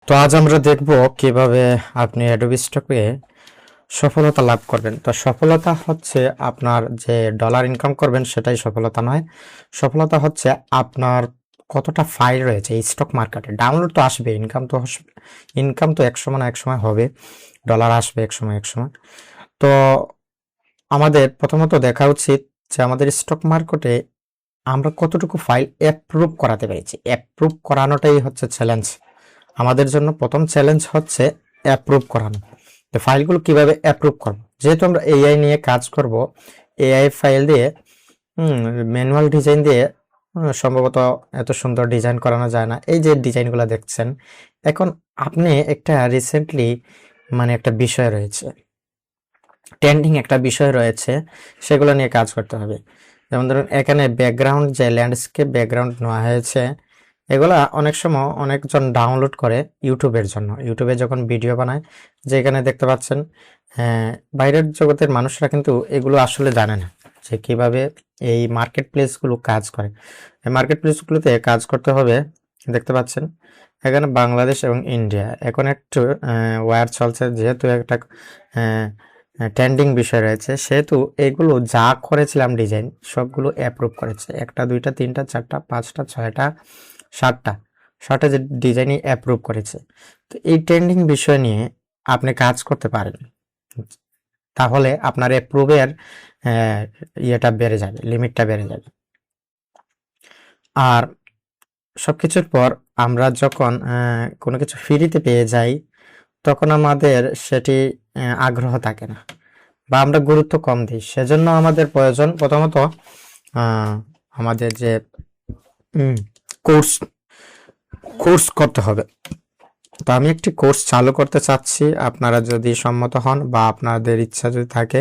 তো আজ আমরা দেখব কিভাবে আপনি অ্যাডোবি স্টকে সফলতা লাভ করবেন। তো সফলতা হচ্ছে আপনার যে ডলার ইনকাম করবেন সেটাই সফলতা নয়। সফলতা হচ্ছে আপনার কতটা ফাইল রয়েছে এই স্টক মার্কেটে। ডাউনলোড তো আসবে, ইনকাম তো এক সময় না এক সময় হবে, ডলার আসবে এক সময় এক সময়। তো আমাদের প্রথমত দেখা উচিত যে আমাদের স্টক মার্কেটে আমরা কতটুকু ফাইল অ্যাপ্রুভ করাতে পেরেছি। অ্যাপ্রুভ করানোটাই হচ্ছে চ্যালেঞ্জ। আমাদের জন্য প্রথম চ্যালেঞ্জ হচ্ছে অ্যাপ্রুভ করানো। তো ফাইলগুলো কিভাবে অ্যাপ্রুভ করব, যেহেতু আমরা এআই নিয়ে কাজ করব, এআই ফাইল দিয়ে ম্যানুয়াল ডিজাইন দিয়ে সম্ভবত এত সুন্দর ডিজাইন করানো যায় না। এই যে ডিজাইনগুলো দেখছেন, এখন আপনি একটা রিসেন্টলি একটা বিষয় রয়েছে, ট্রেন্ডিং একটা বিষয় রয়েছে, সেগুলো নিয়ে কাজ করতে হবে। যেমন ধরুন এখানে ব্যাকগ্রাউন্ড, যে ল্যান্ডস্কেপ ব্যাকগ্রাউন্ড নেওয়া হয়েছে, এগুলা অনেক সময় অনেকজন ডাউনলোড করে ইউটিউবের জন্য। ইউটিউবে যখন ভিডিও বানায়, যে এখানে দেখতে পাচ্ছেন, বাইরের জগতের মানুষরা কিন্তু এগুলো আসলে জানে না যে কিভাবে এই মার্কেট প্লেসগুলো কাজ করে। এই মার্কেট প্লেসগুলোতে কাজ করতে হবে। দেখতে পাচ্ছেন এখানে বাংলাদেশ এবং ইন্ডিয়া এখন একটু ওয়ার চলছে, যেহেতু একটা ট্রেন্ডিং বিষয় রয়েছে, সেহেতু এগুলো যা করেছিলাম ডিজাইন সবগুলো অ্যাপ্রুভ করেছে। একটা, দুইটা, তিনটা, চারটা, পাঁচটা, ছয়টা, সাতটা যে ডিজাইনই অ্যাপ্রুভ করেছে। তো এই ট্রেন্ডিং বিষয় নিয়ে আপনি কাজ করতে পারেন, তাহলে আপনার অ্যাপ্রুভের ইয়েটা বেড়ে যাবে, লিমিটটা বেড়ে যাবে। আর সবকিছুর পর আমরা যখন কোনো কিছু ফ্রিতে পেয়ে যাই, তখন আমাদের সেটি আগ্রহ থাকে না বা আমরা গুরুত্ব কম দিই। সেজন্য আমাদের প্রয়োজন প্রথমত আমাদের যে কোর্স কোর্স করতে হবে। তো আমি একটি কোর্স চালু করতে চাচ্ছি, আপনারা যদি সম্মত হন বা আপনাদের ইচ্ছা যদি থাকে,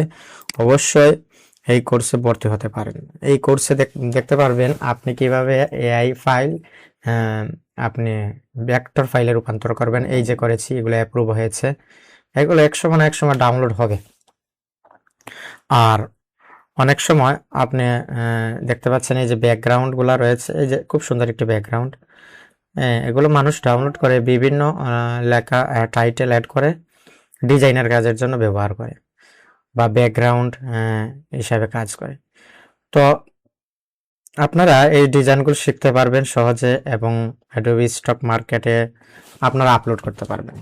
অবশ্যই এই কোর্সে ভর্তি হতে পারেন। এই কোর্সে দেখতে পারবেন আপনি কিভাবে এআই ফাইল আপনি ভেক্টর ফাইলে রূপান্তর করবেন। এই যে করেছি, এগুলো অ্যাপ্রুভ হয়েছে, এগুলো এক সময় না এক সময় ডাউনলোড হবে। আর অনেক সময় আপনি দেখতে পাচ্ছেন এই যে ব্যাকগ্রাউন্ডগুলো রয়েছে, এই যে খুব সুন্দর একটি ব্যাকগ্রাউন্ড, এগুলো মানুষ ডাউনলোড করে বিভিন্ন লেখা টাইটেল অ্যাড করে ডিজাইনার কাজের জন্য ব্যবহার করে বা ব্যাকগ্রাউন্ড হিসাবে কাজ করে। তো আপনারা এই ডিজাইনগুলো শিখতে পারবেন সহজে এবং অ্যাডোবি স্টক মার্কেটে আপনারা আপলোড করতে পারবেন।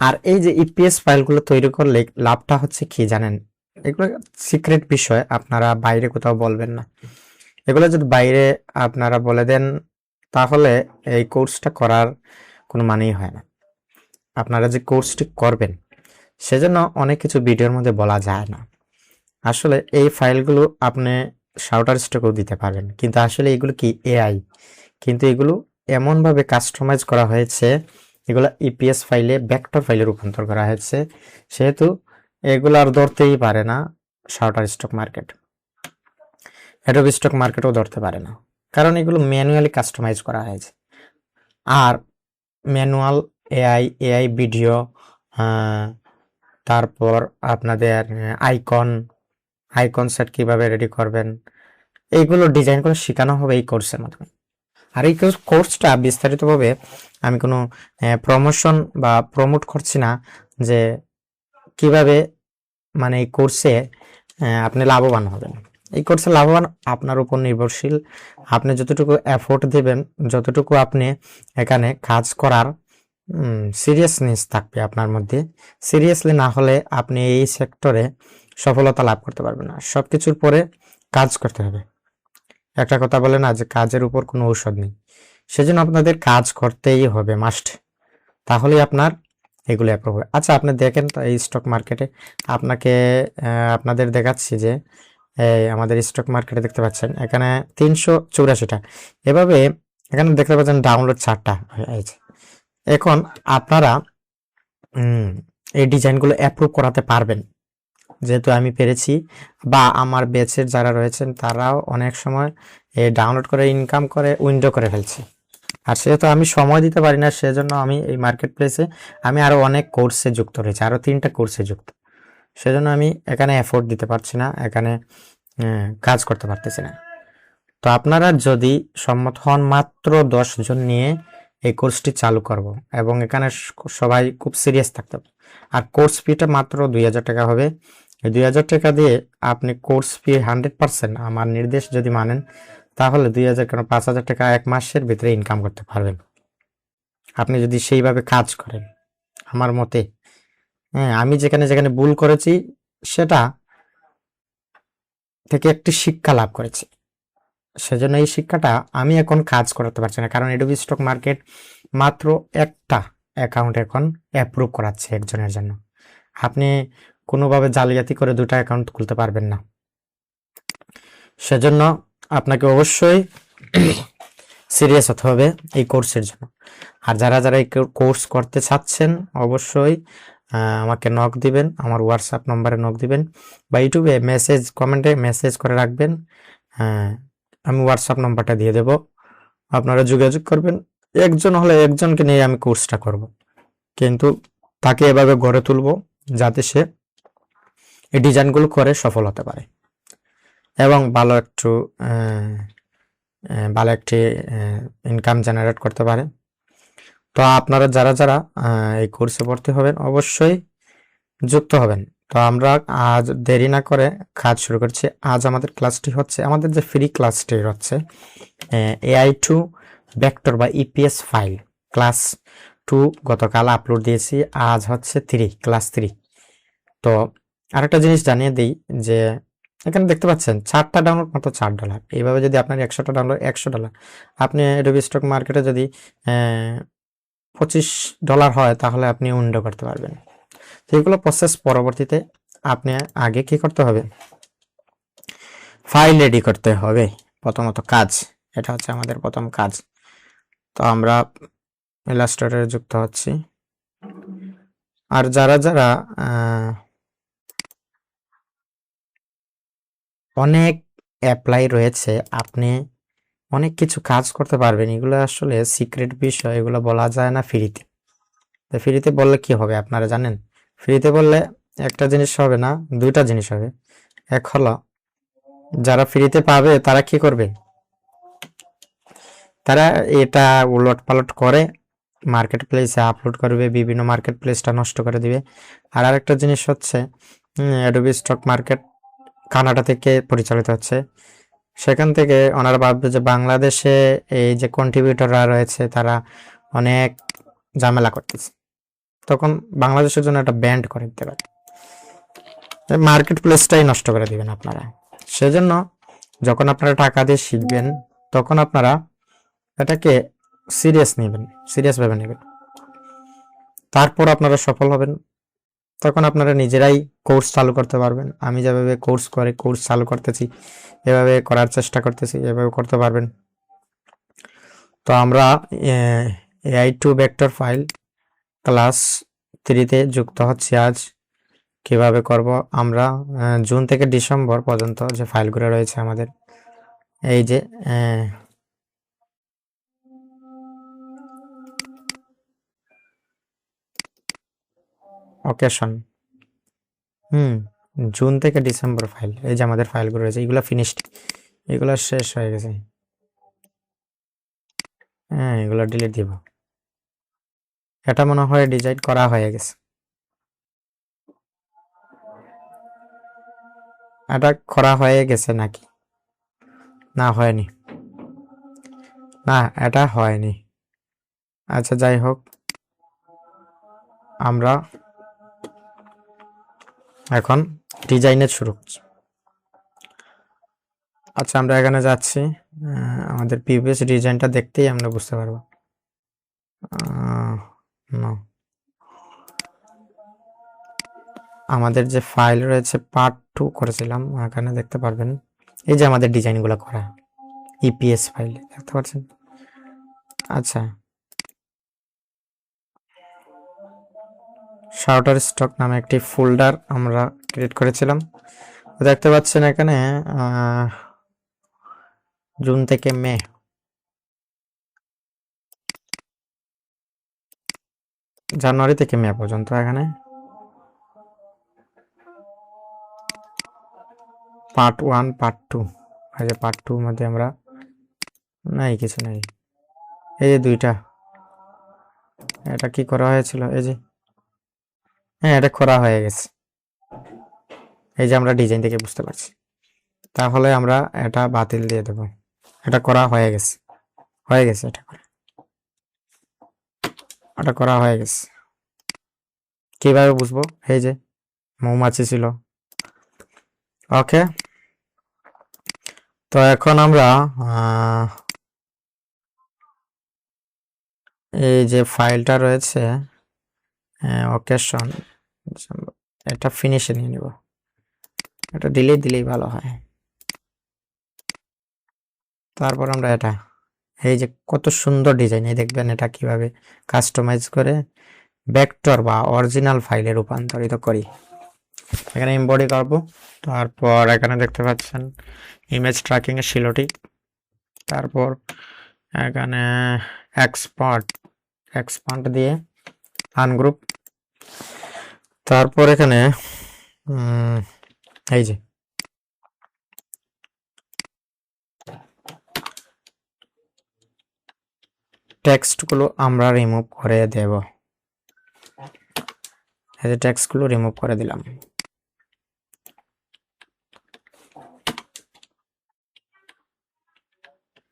আর এই যে ইপিএস ফাইলগুলো তৈরি করলে লাভটা হচ্ছে কি জানেন? এগুলো সিক্রেট বিষয়, আপনারা বাইরে কোথাও বলবেন না। এগুলো যদি বাইরে আপনারা বলে দেন, তাহলে এই কোর্সটা করার কোনো মানেই হয় না। আপনারা যে কোর্সটি করবেন, সেজন্য অনেক কিছু ভিডিওর মধ্যে বলা যায় না। আসলে এই ফাইলগুলো আপনি শাউটার স্টকেও দিতে পারবেন, কিন্তু আসলে এগুলো কি এআই, কিন্তু এগুলো এমনভাবে কাস্টমাইজ করা হয়েছে, এগুলো ইপিএস ফাইলে ভেক্টর ফাইলে রূপান্তর করা হয়েছে, সেহেতু এগুলো আর ধরতেই পারে না শাউটার স্টক মার্কেট, অ্যাডোবি স্টক মার্কেটও ধরতে পারে না, কারণ এগুলো ম্যানুয়ালি কাস্টমাইজ করা হয়েছে। আর ম্যানুয়াল এআই ভিডিও, তারপর আপনাদের আইকন সেট কিভাবে রেডি করবেন, এইগুলো ডিজাইন করে শেখানো হবে এই কোর্সের মাধ্যমে। আর এই কোর্সটা বিস্তারিতভাবে আমি কোনো প্রমোশন বা প্রমোট করছি না, যে কিভাবে এই কোর্সে আপনি লাভবান হবেন। এই কোর্সে লাভবান আপনার উপর নির্ভরশীল। আপনি যতটুকু এফোর্ট দেবেন, যতটুকু আপনি এখানে কাজ করার সিরিয়াসনেস থাকবে আপনার মধ্যে, সিরিয়াসলি না হলে আপনি এই সেক্টরে সফলতা লাভ করতে পারবেন না। সবকিছুর পরে কাজ করতে হবে। একটা কথা বলে না যে কাজের উপর কোনো ঔষধ নেই, সেজন্য আপনাদের কাজ করতেই হবে মাস্ট, তাহলেই আপনার এগুলো অ্যাপ্রুভ হবে। আচ্ছা, আপনি দেখেন তো এই স্টক মার্কেটে আপনাদের দেখাচ্ছি যে আমাদের স্টক মার্কেটে দেখতে পাচ্ছেন এখানে 384টা, এভাবে এখানে দেখতে পাচ্ছেন ডাউনলোড 4টা হয়েছে। এখন আপনারা এই ডিজাইনগুলো অ্যাপ্রুভ করাতে পারবেন, যেহেতু আমি পেরেছি, বা আমার ব্যাচের যারা রয়েছেন তারাও অনেক সময় ডাউনলোড করে ইনকাম করে উইন্ডো করে ফেলছে। আর সেহেতু আমি সময় দিতে পারি না, সেজন্য আমি এই মার্কেট প্লেসে আমি আরো অনেক কোর্সে যুক্ত রয়েছে, আরো 3টা কোর্সে যুক্ত, সেজন্য আমি এখানে এফোর্ট দিতে পারছি না, এখানে কাজ করতে পারতেছি না। তো আপনারা যদি সম্মত হন, মাত্র 10 জন নিয়ে এই কোর্সটি চালু করব এবং এখানে সবাই খুব সিরিয়াস থাকতে হবে। আর কোর্স ফিটা মাত্র 2000 টাকা হবে। এই 2000 টাকা দিয়ে আপনি কোর্স ফি 100% আমার নির্দেশ যদি মানেন, তাহলে 2000 কেন 5000 টাকা 1 মাসের ভিতরে ইনকাম করতে পারবেন, আপনি যদি সেইভাবে কাজ করেন আমার মতে। হ্যাঁ, আমি যেখানে যেখানে ভুল করেছি সেটা থেকে একটি শিক্ষা লাভ করেছি, সেজন্য এই শিক্ষাটা আমি এখন কাজ করতে পারছি না, কারণ এডোবি স্টক মার্কেট মাত্র একটা অ্যাকাউন্ট এখন অ্যাপ্রুভ করাচ্ছে একজনের জন্য। আপনি কোনোভাবে জালিয়াতি করে 2টা অ্যাকাউন্ট খুলতে পারবেন না। সেজন্য আপনাকে অবশ্যই সিরিয়াস হতে হবে এই কোর্সের জন্য। আর যারা যারা এই কোর্স করতে চাচ্ছেন অবশ্যই আমাকে নক দিবেন, আমার হোয়াটসঅ্যাপ নম্বরে নক দিবেন বা ইউটিউবে মেসেজ কমেন্টে মেসেজ করে রাখবেন। আমি হোয়াটসঅ্যাপ নম্বরটা দিয়ে দেব, আপনারা যোগাযোগ করবেন। একজন হলে একজনকে নিয়ে আমি কোর্সটা করব, কিন্তু তাকে এভাবে গড়ে তুলব যাতে সে এই ডিজাইনগুলো করে সফল হতে পারে এবং ভালো একটি ইনকাম জেনারেট করতে পারে। তো আপনারা যারা যারা এই কোর্সে ভর্তি হবেন অবশ্যই যুক্ত হবেন। তো আমরা আজ দেরি না করে কাজ শুরু করছি। আজ আমাদের ক্লাসটি হচ্ছে, আমাদের যে ফ্রি ক্লাসটি হচ্ছে AI2 ভেক্টর বা ইপিএস ফাইল ক্লাস 2 গতকাল আপলোড দিয়েছি, আজ হচ্ছে ক্লাস 3। তো আরেকটা জিনিস জানিয়ে দিই যে এখানে দেখতে পাচ্ছেন 4টা ডাউনলোড মাত্র $4। এইভাবে যদি আপনার 100টা ডাউনলোড $100, আপনি এডোবি স্টক মার্কেটে যদি $25 হয় তাহলে আপনি উইন্ডো করতে পারবেন। তো এগুলো প্রসেস পরবর্তীতে আপনি আগে কি করতে হবে, ফাইল রেডি করতে হবে প্রথমত কাজ, এটা হচ্ছে আমাদের প্রথম কাজ। তো আমরা ইলাস্ট্রেটরে যুক্ত হচ্ছি। আর যারা যারা অনেক অ্যাপ্লাই রয়েছে, আপনি অনেক কিছু কাজ করতে পারবেন, এগুলো আসলে সিক্রেট বিষয়, এগুলো বলা যায় না ফ্রিতে। তো ফ্রিতে বললে কি হবে আপনারা জানেন? ফ্রিতে বললে একটা জিনিস হবে না, 2টা জিনিস হবে। এক হলো যারা ফ্রিতে পাবে তারা কি করবে, তারা এটা উলট পালট করে মার্কেট প্লেসে আপলোড করবে, বিভিন্ন মার্কেট প্লেসটা নষ্ট করে দিবে। আর আরেকটা জিনিস হচ্ছে অ্যাডোবি স্টক মার্কেট কানাডা থেকে পরিচালিত হচ্ছে, সেখান থেকে ওনারা ভাববে যে বাংলাদেশে এই যে কন্ট্রিবিউটররা রয়েছে তারা অনেক ঝামেলা করতেছে, তখন বাংলাদেশের জন্য একটা ব্যান্ড করে দিতে পারে, মার্কেট প্লেসটাই নষ্ট করে দিবেন আপনারা। সেজন্য যখন আপনারা টাকা দিয়ে শিখবেন তখন আপনারা এটাকে সিরিয়াস ভাবে নেবেন, তারপর আপনারা সফল হবেন। তখন আপনারা নিজেরাই কোর্স চালু করতে পারবেন। আমি যেভাবে কোর্স চালু করতেছি, এভাবে করার চেষ্টা করতেছি, এভাবে করতে পারবেন। তো আমরা AI2 ভেক্টর ফাইল ক্লাস 3-তে যুক্ত হচ্ছি। আজ কিভাবে করব আমরা, জুন থেকে ডিসেম্বর পর্যন্ত যে ফাইলগুলো রয়েছে আমাদের, এই যে অকেশন, জুন থেকে ডিসেম্বর ফাইল, এই যে আমাদের ফাইলগুলো রয়েছে এগুলো ফিনিশড, এগুলো শেষ হয়ে গেছে। হ্যাঁ, এগুলো ডিলিট দিব। এটা মনে হয় ডিজাইন করা হয়ে গেছে, এটা করা হয়ে গেছে নাকি? না হয়নি, না এটা হয়নি। আচ্ছা যাই হোক, আমরা এখন ডিজাইনের শুরু করছি। আচ্ছা আমরা এখানে যাচ্ছি, আমাদের প্রিভিয়াস ডিজাইনটা দেখতেই আমরা বুঝতে পারবো। না, আমাদের যে ফাইল রয়েছে পার্ট 2 করেছিলাম, এখানে দেখতে পারবেন এই যে আমাদের ডিজাইনগুলো করা ইপিএস ফাইল দেখতে পাচ্ছেন। আচ্ছা, শাউটার স্টক নামে একটি ফোল্ডার আমরা ক্রিয়েট করেছিলাম, দেখতে পাচ্ছেন এখানে জুন থেকে মে, জানুয়ারি থেকে মে পর্যন্ত এখানে পার্ট 1 পার্ট 2, এই যে পার্ট 2 মধ্যে আমরা নাই কিছু নাই, এই যে 2টা এটা কি করা হয়েছিল? এই যে, হ্যাঁ, এটা করা হয়ে গেছে। এই যে আমরা ডিজাইন থেকে বুঝতে পারছি। তাহলে আমরা এটা বাতিল দিয়ে দেব। এটা করা হয়ে গেছে, হয়ে গেছে, এটা করা হয়ে গেছে। কিভাবে বুঝবো? এই যে মৌমাছি ছিল। ওকে, তো এখন আমরা এই যে ফাইলটা রয়েছে ওকেশন, এটা ফিনিশে নিয়ে নিব। এটা ডিলিট দিলেই ভালো হয়। তারপর আমরা এটা, এই যে কত সুন্দর ডিজাইন, এই দেখবেন এটা কিভাবে কাস্টমাইজ করে ভেক্টর বা অরিজিনাল ফাইলে রূপান্তরিত করি। এখানে এমবডি করব। তারপর এখানে দেখতে পাচ্ছেন ইমেজ ট্র্যাকিং এর শিলটি। তারপর এখানে এক্সপান্ড দিয়ে আনগ্রুপ। তারপর এখানে এই যে টেক্সটগুলো আমরা রিমুভ করে দেব। এই যে টেক্সটগুলো রিমুভ করে দিলাম।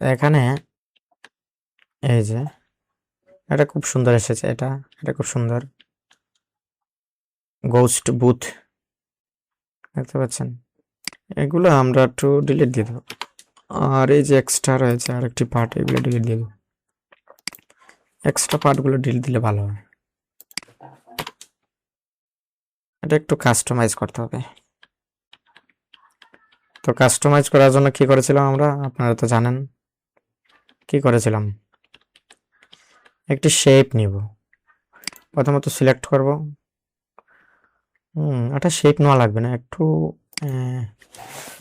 এখানে এই যে এটা খুব সুন্দর এসেছে, এটা খুব সুন্দর। গোস্ট বুথ দেখতে পাচ্ছেন, এগুলো আমরা একটু ডিলিট দিয়ে দেবো। আর এই যে এক্সট্রা রয়েছে আরেকটি পার্ট, এগুলো ডিলিট দিয়ে দেবো। এক্সট্রা পার্টগুলো ডিলিট দিলে ভালো হয়। এটা একটু কাস্টমাইজ করতে হবে। তো কাস্টমাইজ করার জন্য কি করেছিলাম আমরা, আপনারা তো জানেন কি করেছিলাম। একটি শেপ নিব, প্রথমত সিলেক্ট করব। এটা শেপ নেওয়া লাগবে না, একটু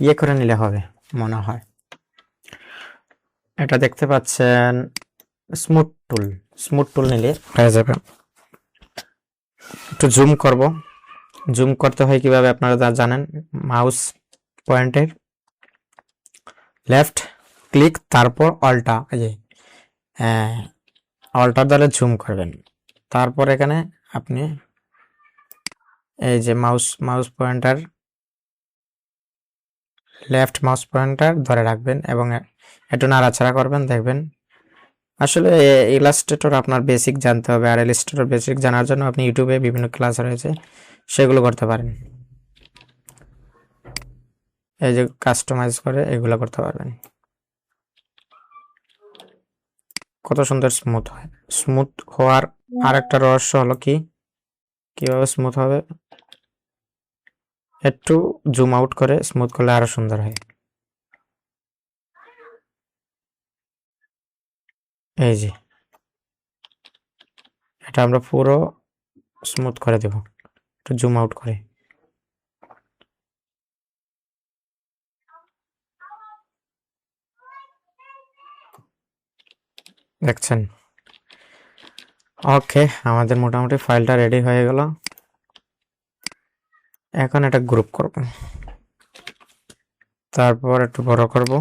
ইয়ে করে নিলে হবে মনে হয়। এটা দেখতে পাচ্ছেন স্মুথ টুল নিলে হয়ে যাবে। একটু জুম করব। জুম করতে হয় কিভাবে আপনারা জানেন, মাউস পয়েন্টের লেফট ক্লিক, তারপর অল্টা, এই যে অল্টার দ্বারা জুম করবেন। তারপর এখানে আপনি এই যে mouse pointer, left mouse pointer ধরে রাখবেন এবং একটু নাড়াচাড়া করবেন, দেখবেন। আসলে ইলাস্ট্রেটর আপনার বেসিক জানতে হবে, আর ইলাস্ট্রেটর বেসিক জানার জন্য আপনি ইউটিউবে বিভিন্ন ক্লাস রয়েছে, সেগুলো করতে পারেন। এই যে কাস্টমাইজ করে এগুলো করতে পারবেন। কত সুন্দর স্মুথ হয়। স্মুথ হওয়ার আরেকটা রহস্য হলো কিভাবে স্মুথ হবে, একটু জুম আউট করে স্মুথ করলে আরো সুন্দর হয়। এই যে এটা আমরা পুরো স্মুথ করে দেব, একটু জুম আউট করে। দেখছেন? ওকে, আমাদের মোটামুটি ফাইলটা রেডি হয়ে গেল। এখন এটা গ্রুপ করব, তারপর একটু বড় করব।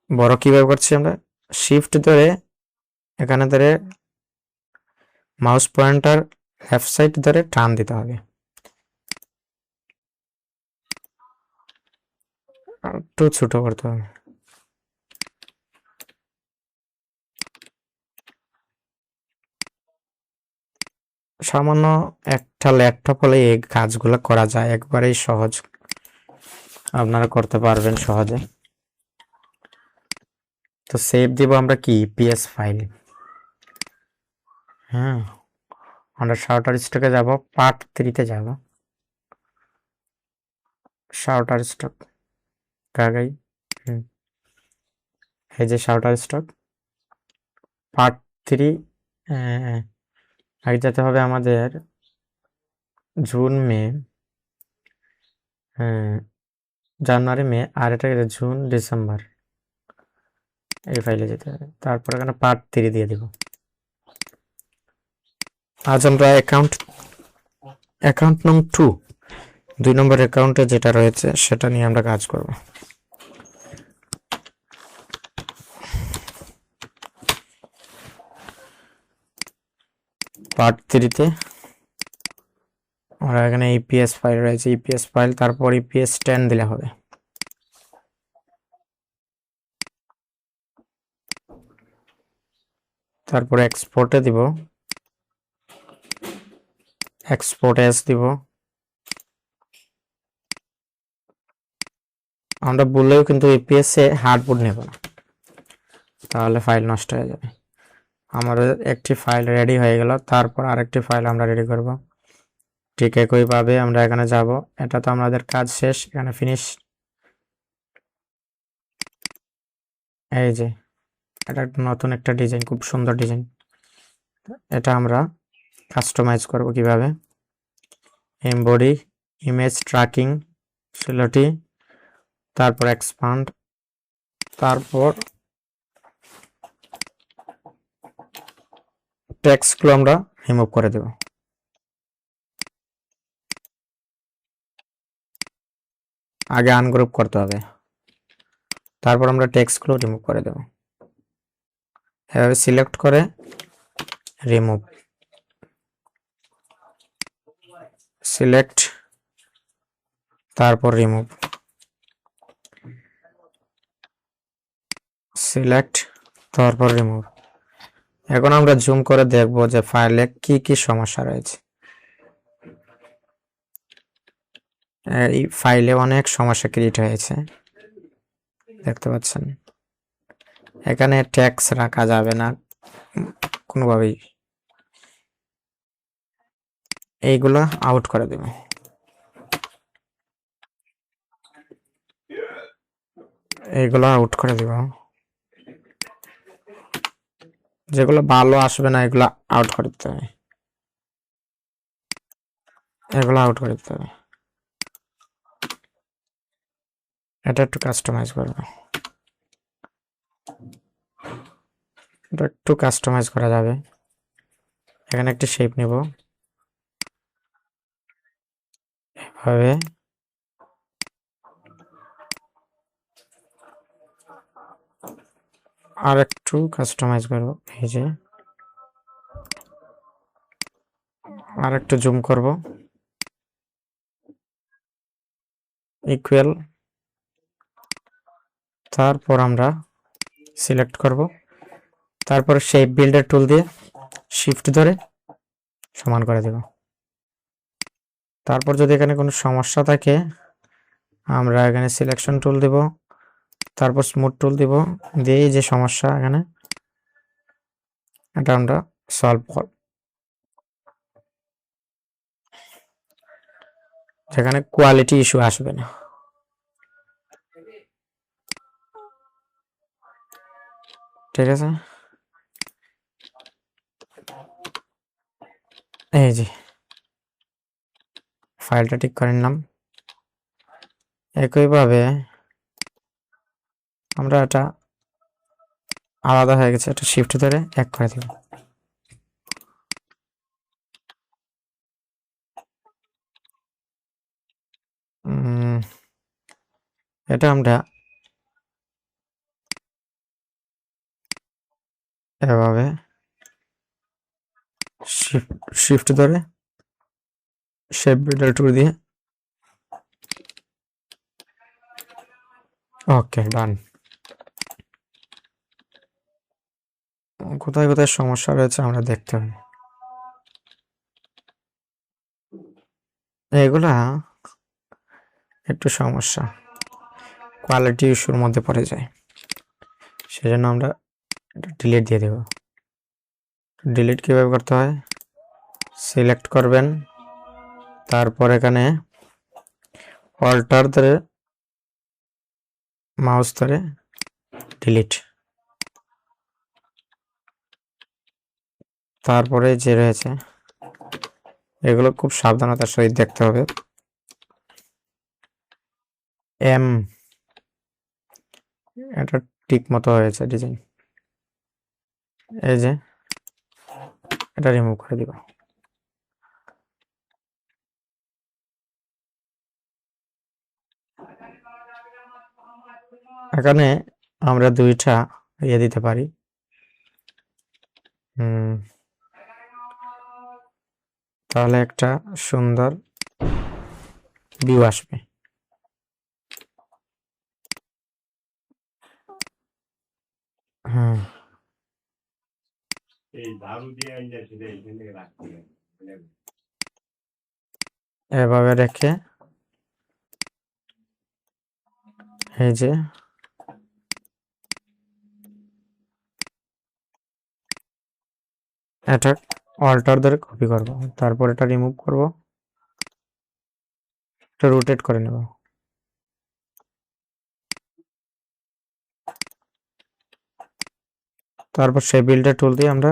বড় কিভাবে করছি আমরা, শিফট ধরে এখানে ধরে মাউস পয়েন্টার লেফট সাইড ধরে টান দিতে হবে। একটু ছোট করতে হবে। সামান্য একটা ল্যাপটপ হলে এই কাজগুলো করা যায়, একবারেই সহজ, আপনারা করতে পারবেন সহজে। তো সেভ দিব আমরা কি পিএস ফাইল। হ্যাঁ, আমরা শাউটার স্টকে যাব, পার্ট 3 তে যাব। শাউটার স্টক কাগাই, এই যে শাউটার স্টক পার্ট 3। আগে যেতে হবে আমাদের জুন মে, জানুয়ারি মে, আর এটা জুন ডিসেম্বর, এই ফাইলে যেতে হবে। তারপর এখানে পার্ট 3 দিয়ে দিব। আজ আমরা অ্যাকাউন্ট নং 2 নম্বর অ্যাকাউন্টে যেটা রয়েছে সেটা নিয়ে আমরা কাজ করব। পার্ট 3-তে আমরা এখানে ইপিএস ফাইল রয়েছে, ইপিএস ফাইল, তারপর ইপিএস 10 দিলে হবে। তারপর এক্সপোর্টে দিব, এক্সপোর্ট এস দিব। আমরা বললেও কিন্তু ইপিএস এ হার্ডবোর্ড নেব না, তাহলে ফাইল নষ্ট হয়ে যাবে। আমাদের একটি ফাইল রেডি হয়ে গেল, তারপর আরেকটি ফাইল আমরা রেডি করব। ঠিক একইভাবে আমরা এখানে যাব, এটা তো আমাদের কাজ শেষ, এখানে ফিনিশ। এই যে এটা নতুন একটা ডিজাইন, খুব সুন্দর ডিজাইন। এটা আমরা কাস্টমাইজ করব কিভাবে, এমবডি, ইমেজ ট্র্যাকিং, সিলোটি, তারপর এক্সপান্ড, তারপর টেক্সটগুলো আমরা রিমুভ করে দেব। আগে আনগ্রুপ করতে হবে, তারপর আমরা টেক্সটগুলো রিমুভ করে দেব। এভাবে সিলেক্ট করে রিমুভ, সিলেক্ট, তারপর রিমুভ, সিলেক্ট, তারপর রিমুভ। এখন আমরা জুম করে দেখব যে ফাইলে কি কি সমস্যা রয়েছে। এই ফাইলে অনেক সমস্যা ক্রিয়েট হয়েছে, দেখতে পাচ্ছেন। এখানে ট্যাক্স রাখা যাবে না কোনোভাবেই, এইগুলো আউট করে দেব। এইগুলো আউট করে দিব, যেগুলো ভালো আসবে না এগুলো আউট করে দিতে হবে, এগুলো আউট করে দিতে হবে। এটা একটু কাস্টমাইজ করবো, এটা একটু কাস্টমাইজ করা যাবে। এখানে একটি শেপ নেব, এভাবে আর একটু কাস্টমাইজ করব। এই যে আর একটু জুম করব, ইকুয়াল, তারপর আমরা সিলেক্ট করব, তারপর শেপ বিল্ডার টুল দিয়ে শিফট ধরে সমান করে দেব। তারপর যদি এখানে কোনো সমস্যা থাকে আমরা এখানে সিলেকশন টুল দেব, তারপর স্মুথ টুল দিব, দিয়ে এই যে সমস্যা এখানে এটা আমরা সলভ করব। যেখানে কোয়ালিটি ইস্যু আসবে না। ঠিক আছে, এই যে ফাইলটা ঠিক করে নিলাম। একইভাবে আমরা এটা আলাদা হয়ে গেছে, এটা শিফট ধরে এক করে দিব। এটা আমরা এভাবে শিফট ধরে শেপ বিল্ডার টুল দিয়ে ওকে ডান। কোথায় কোথায় সমস্যা রয়েছে আমরা দেখতে হবে, এগুলা একটু সমস্যা কোয়ালিটি ইস্যুর মধ্যে পড়ে যায়, সেজন্য আমরা ডিলিট দিয়ে দেব। ডিলিট কিভাবে করতে হয়, সিলেক্ট করবেন, তারপর এখানে অল্টার ধরে মাউস ধরে ডিলিট, তারপরে যে রয়েছে এগুলো খুব সাবধানতার সহিত দেখতে হবে। এটা ঠিক মতো হয়েছে ডিজাইন, এই যে এটা রিমুভ করে দিব। এখানে আমরা দুইটা দিতে পারি, তাহলে একটা সুন্দর ভিউ আসবে। হ্যাঁ, এভাবে রেখে এই যে এটা অল্টার ধরে কপি করব, তারপর এটা রিমুভ করব, এটা রোটেট করে নেব। তারপর সেই বিল্ডার টুল দিয়ে আমরা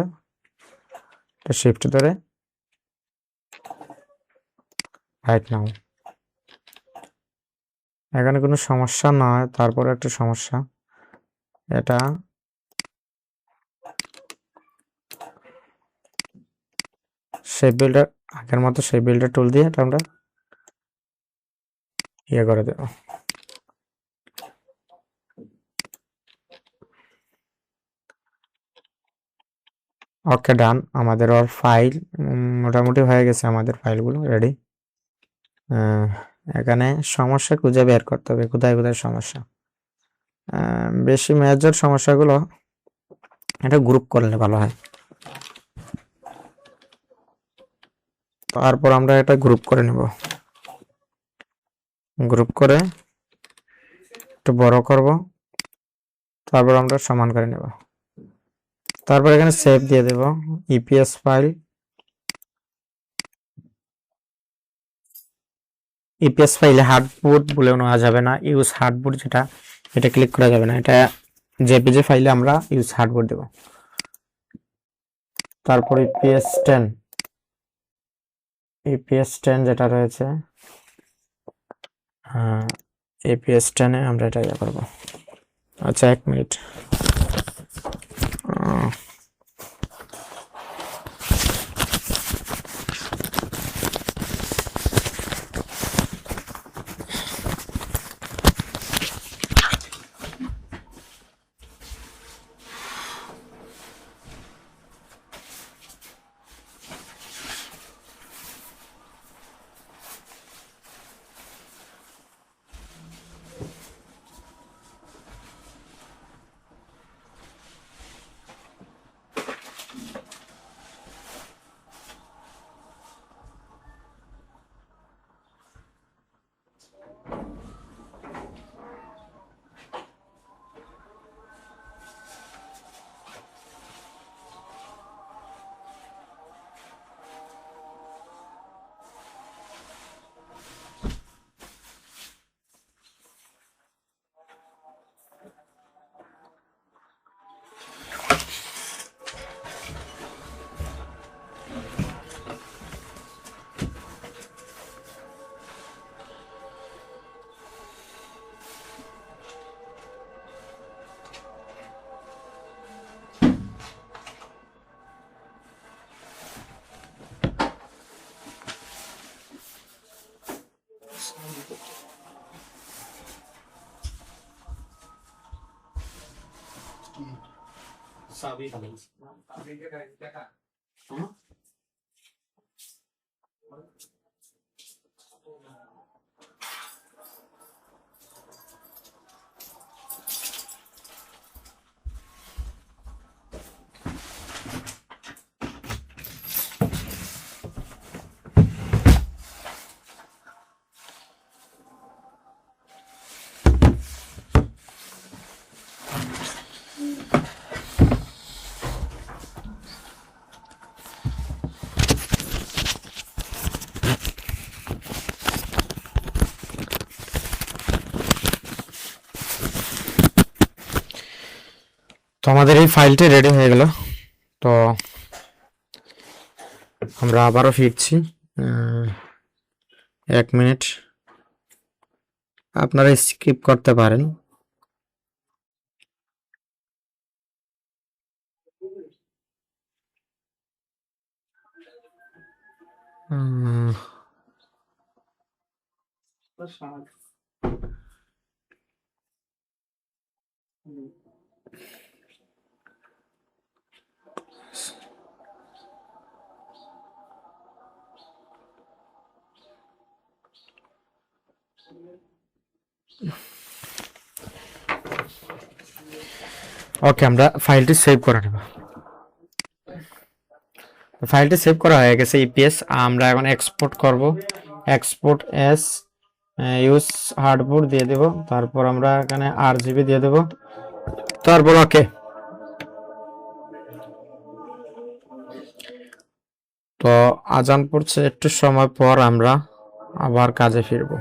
এটা শিফট ধরে রাইট নাও। এখানে কোনো সমস্যা নয়, তারপর একটা সমস্যা, এটা শেপ বিল্ডার আগের মতো শেপ বিল্ডার টুল দিয়ে এটা আমরা ইয়ে করে দেব। ওকে, ডান। আমাদের ওর ফাইল মোটামুটি হয়ে গেছে, আমাদের ফাইলগুলো রেডি। এখানে সমস্যা খুঁজে বের করতে হবে, কোথায় কোথায় সমস্যা। বেশি মেজর সমস্যাগুলো এটা গ্রুপ করলে ভালো হয়। তারপর আমরা এটা গ্রুপ করে নেব, গ্রুপ করে একটু বড় করব, তারপর আমরা সমান করে নেব। তারপর এখানে সেভ দিয়ে দেব ইপিএস ফাইল। ইপিএস ফাইলে হার্ডবোর্ড বলেও নেওয়া যাবে না, ইউজ হার্ডবোর্ড যেটা, এটা ক্লিক করা যাবে না, এটা জেপিজি ফাইলে আমরা ইউজ হার্ডবোর্ড দেব। তারপর ইপিএস 10 যেটা রয়েছে, হ্যাঁ, ইপিএস 10-এ আমরা এটা ইয়ে করবো। আচ্ছা, 1 মিনিট। তো আমাদের এই ফাইলটি রেডি হয়ে গেল। তো আমরা আবারও ফিরছি। 1 মিনিট, আপনারা স্কিপ করতে পারেন। উম, ওকে, আমরা ফাইলটি সেভ করে নেব। ফাইলটি সেভ করা হয়ে গেছে ইপিএস। আমরা এখন এক্সপোর্ট করব। এক্সপোর্ট এস ইউজ হার্ডবোর্ড দিয়ে দেব, তারপর আমরা এখানে আরজিবি দিয়ে দেব, তারপর ওকে। তো আজান পড়ছে, একটু সময় পর আমরা আবার কাজে ফিরব।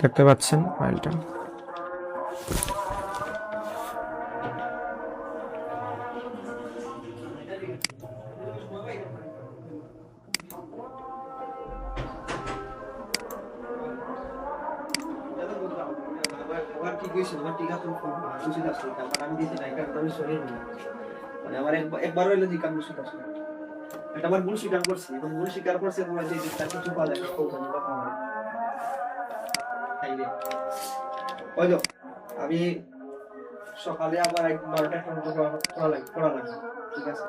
দেখতে পাচ্ছেন ফাইলটা। একবার হইলে যে কাম শুরু আসলে এটা আমার ভুল স্বীকার করছি, এবং ভুল স্বীকার করছে তোমার যে তার কিছু পাওয়া যায় খাইলে ওই তো আমি সকালে আবার 12টা পর্যন্ত পড়া লাগবে, ঠিক আছে?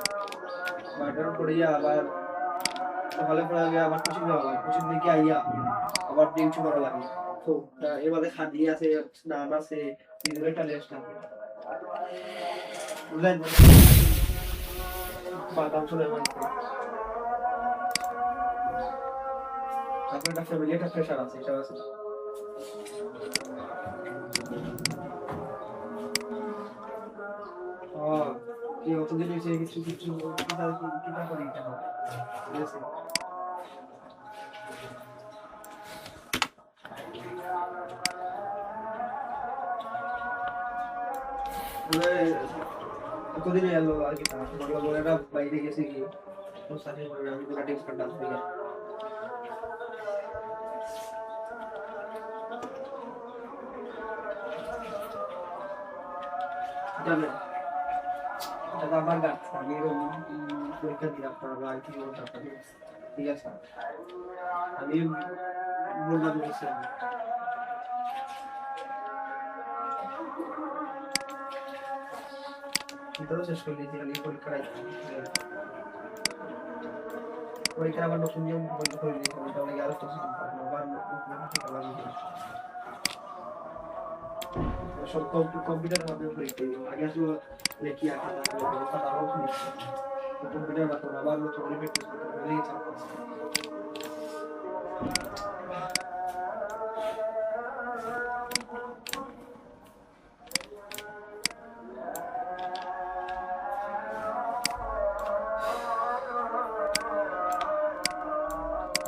12টার পরে আবার সকালে পড়া লাগে, আবার কোচিং যাওয়া লাগে, কোচিং থেকে আইয়া আবার ডিউটি করা লাগে। তো এবারে খাদি আছে, স্নান আছে, নিজের একটা রেস্ট আছে, বুঝলেন? বাদাম চলে মানে আপনার একটা ফ্যামিলি একটা প্রেশার আছে, এটা আছে। কি অতদিন হয়েছে কিছু কিছু কিতা করি এটা, ঠিক আছে? কতদিন এলো আর কি, তোমার বোনেরা বাইরে গেছে কি ওর সাথে আমি পুরো টিপস কাটলাম, ঠিক আছে? জানেন এটা আমার গাছ, আমি পরীক্ষা দিই আপনার আর কি বলতে আপনাকে, ঠিক আছে? আমি বললাম ভিতরে শেষ করে দিয়েছি, খালি পরীক্ষা আবার নতুন নিয়ম বন্ধ করে দিয়েছি, ওটা লাগে আরো কিছু আবার সব কম্পিউটার মাধ্যমে পরীক্ষা দিই। আগে আসলে কি আছে ব্যবস্থা তারাও কম্পিউটার মাধ্যমে আবার নতুন করে প্র্যাকটিস করতে হবে,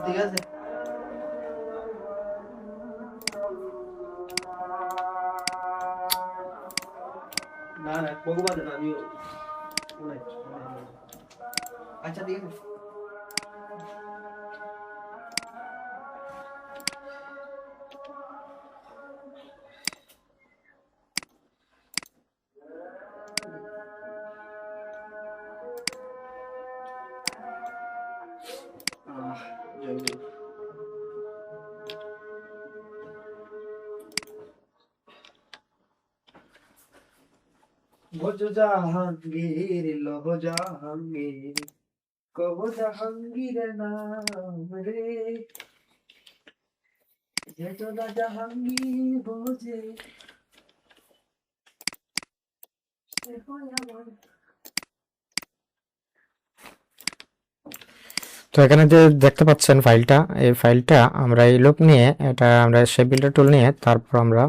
ঠিক আছে? না না ভগবান না, আমি আচ্ছা ঠিক আছে। ভোজ জাহাঙ্গীর লহ জাহাঙ্গীর কহ জাহাঙ্গীর নাম রে, যেত না জাহাঙ্গীর বোঝে সে হয় আমার। তো এখানে যে দেখতে পাচ্ছেন ফাইলটা, এই ফাইলটা আমরা এই লুপ নিয়ে, এটা আমরা শেপ বিল্ডার টুল নিয়ে, তারপর আমরা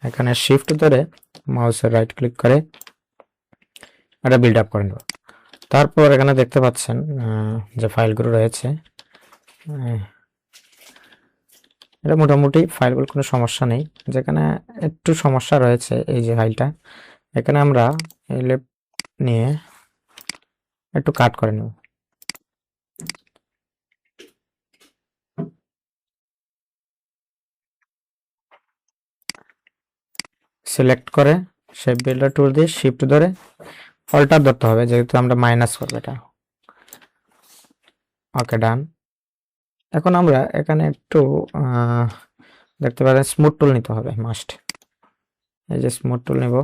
এখানে শিফট ধরে মাউসের রাইট ক্লিক করে এটা বিল্ড আপ করে নেব। তারপর এখানে দেখতে পাচ্ছেন যে ফাইলগুলো রয়েছে, এটা মোটামুটি ফাইলগুলো কোনো সমস্যা নেই। যেখানে একটু সমস্যা রয়েছে এই যে ফাইলটা, এখানে আমরা এই লেপ নিয়ে একটু কাট করে নেব। সিলেক্ট করে শেপ বিল্ডার টুল দিয়ে শিফট ধরে অল্টার ধরতে হবে, যেহেতু আমরা মাইনাস করবো এটা। ওকে, ডান। এখন আমরা এখানে একটু দেখতে পাচ্ছেন স্মুথ টুল নিতে হবে মাস্ট। এই যে স্মুথ টুল নেব,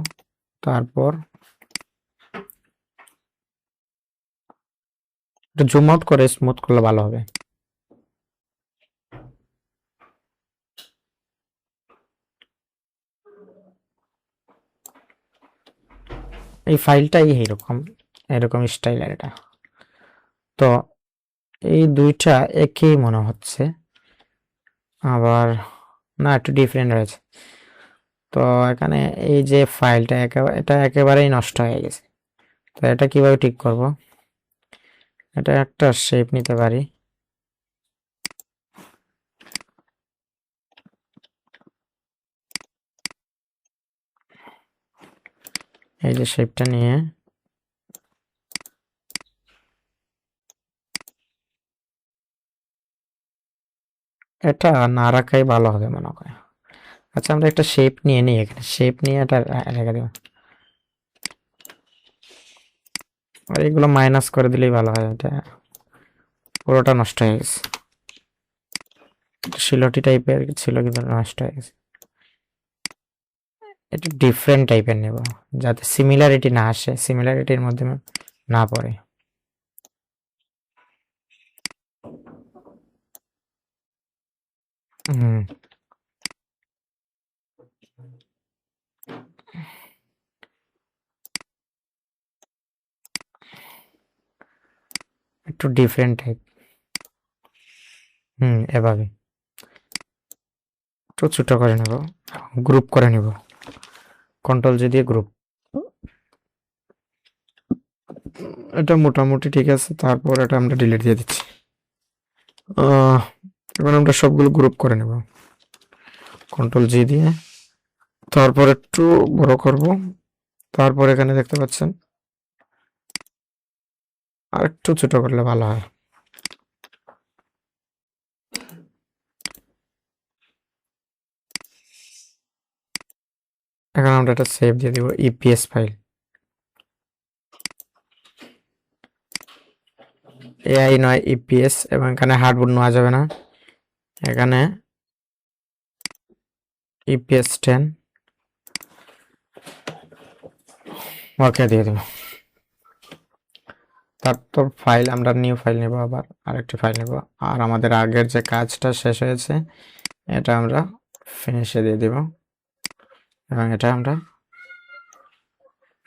তারপর একটু জুম আউট করে স্মুথ করলে ভালো হবে। এই ফাইলটাই এইরকম, এরকম স্টাইলের এটা। তো এই দুইটা একই মনে হচ্ছে, আবার না একটু ডিফারেন্ট রয়েছে। তো এখানে এই যে ফাইলটা এটা একেবারেই নষ্ট হয়ে গেছে। তো এটা কিভাবে ঠিক করব? এটা একটা শেপ নিতে পারি। এই যে শেপটা নিয়ে এটা না রাখাই ভালো হবে মনে করে। আচ্ছা, আমরা একটা শেপ নিয়ে নিই, এখানে শেপ নিয়ে এটা রেখে দেব। আর এগুলো মাইনাস করে দিলেই ভালো হয়, এটা পুরোটা নষ্ট হয়ে গেছে। শিলটি টাইপের ছিল কিন্তু নষ্ট হয়ে গেছে। এটা ডিফারেন্ট টাইপের নেব, যাতে সিমিলারিটি না আসে, সিমিলারিটির মধ্যে না পড়ে। হুম, একটু ডিফারেন্ট টাইপ। এভাবে একটু ছোট করে নেব, গ্রুপ করে নেব, কন্ট্রোল জি দিয়ে গ্রুপ। এটা মোটামুটি ঠিক আছে। তারপর এটা আমরা ডিলিট দিয়ে দিচ্ছি। এবার আমরা সবগুলো গ্রুপ করে নেব, কন্ট্রোল জি দিয়ে। তারপর একটু বড় করব। তারপর এখানে দেখতে পাচ্ছেন আর একটু ছোট করলে ভালো হয়। এখন আমরা এটা সেভ দিয়ে দিব, ইপিএস ফাইল। এআই নয়, ইপিএস। এবং এখানে হার্ডবোর্ড নেওয়া যাবে না, এখানে ইপিএস 10 ওকে দিয়ে দিব। তারপর ফাইল, আমরা নিউ ফাইল নেব, আবার আরেকটি ফাইল নেব। আর আমাদের আগের যে কাজটা শেষ হয়েছে এটা আমরা ফিনিশে দিয়ে দিব, এবং এটা আমরা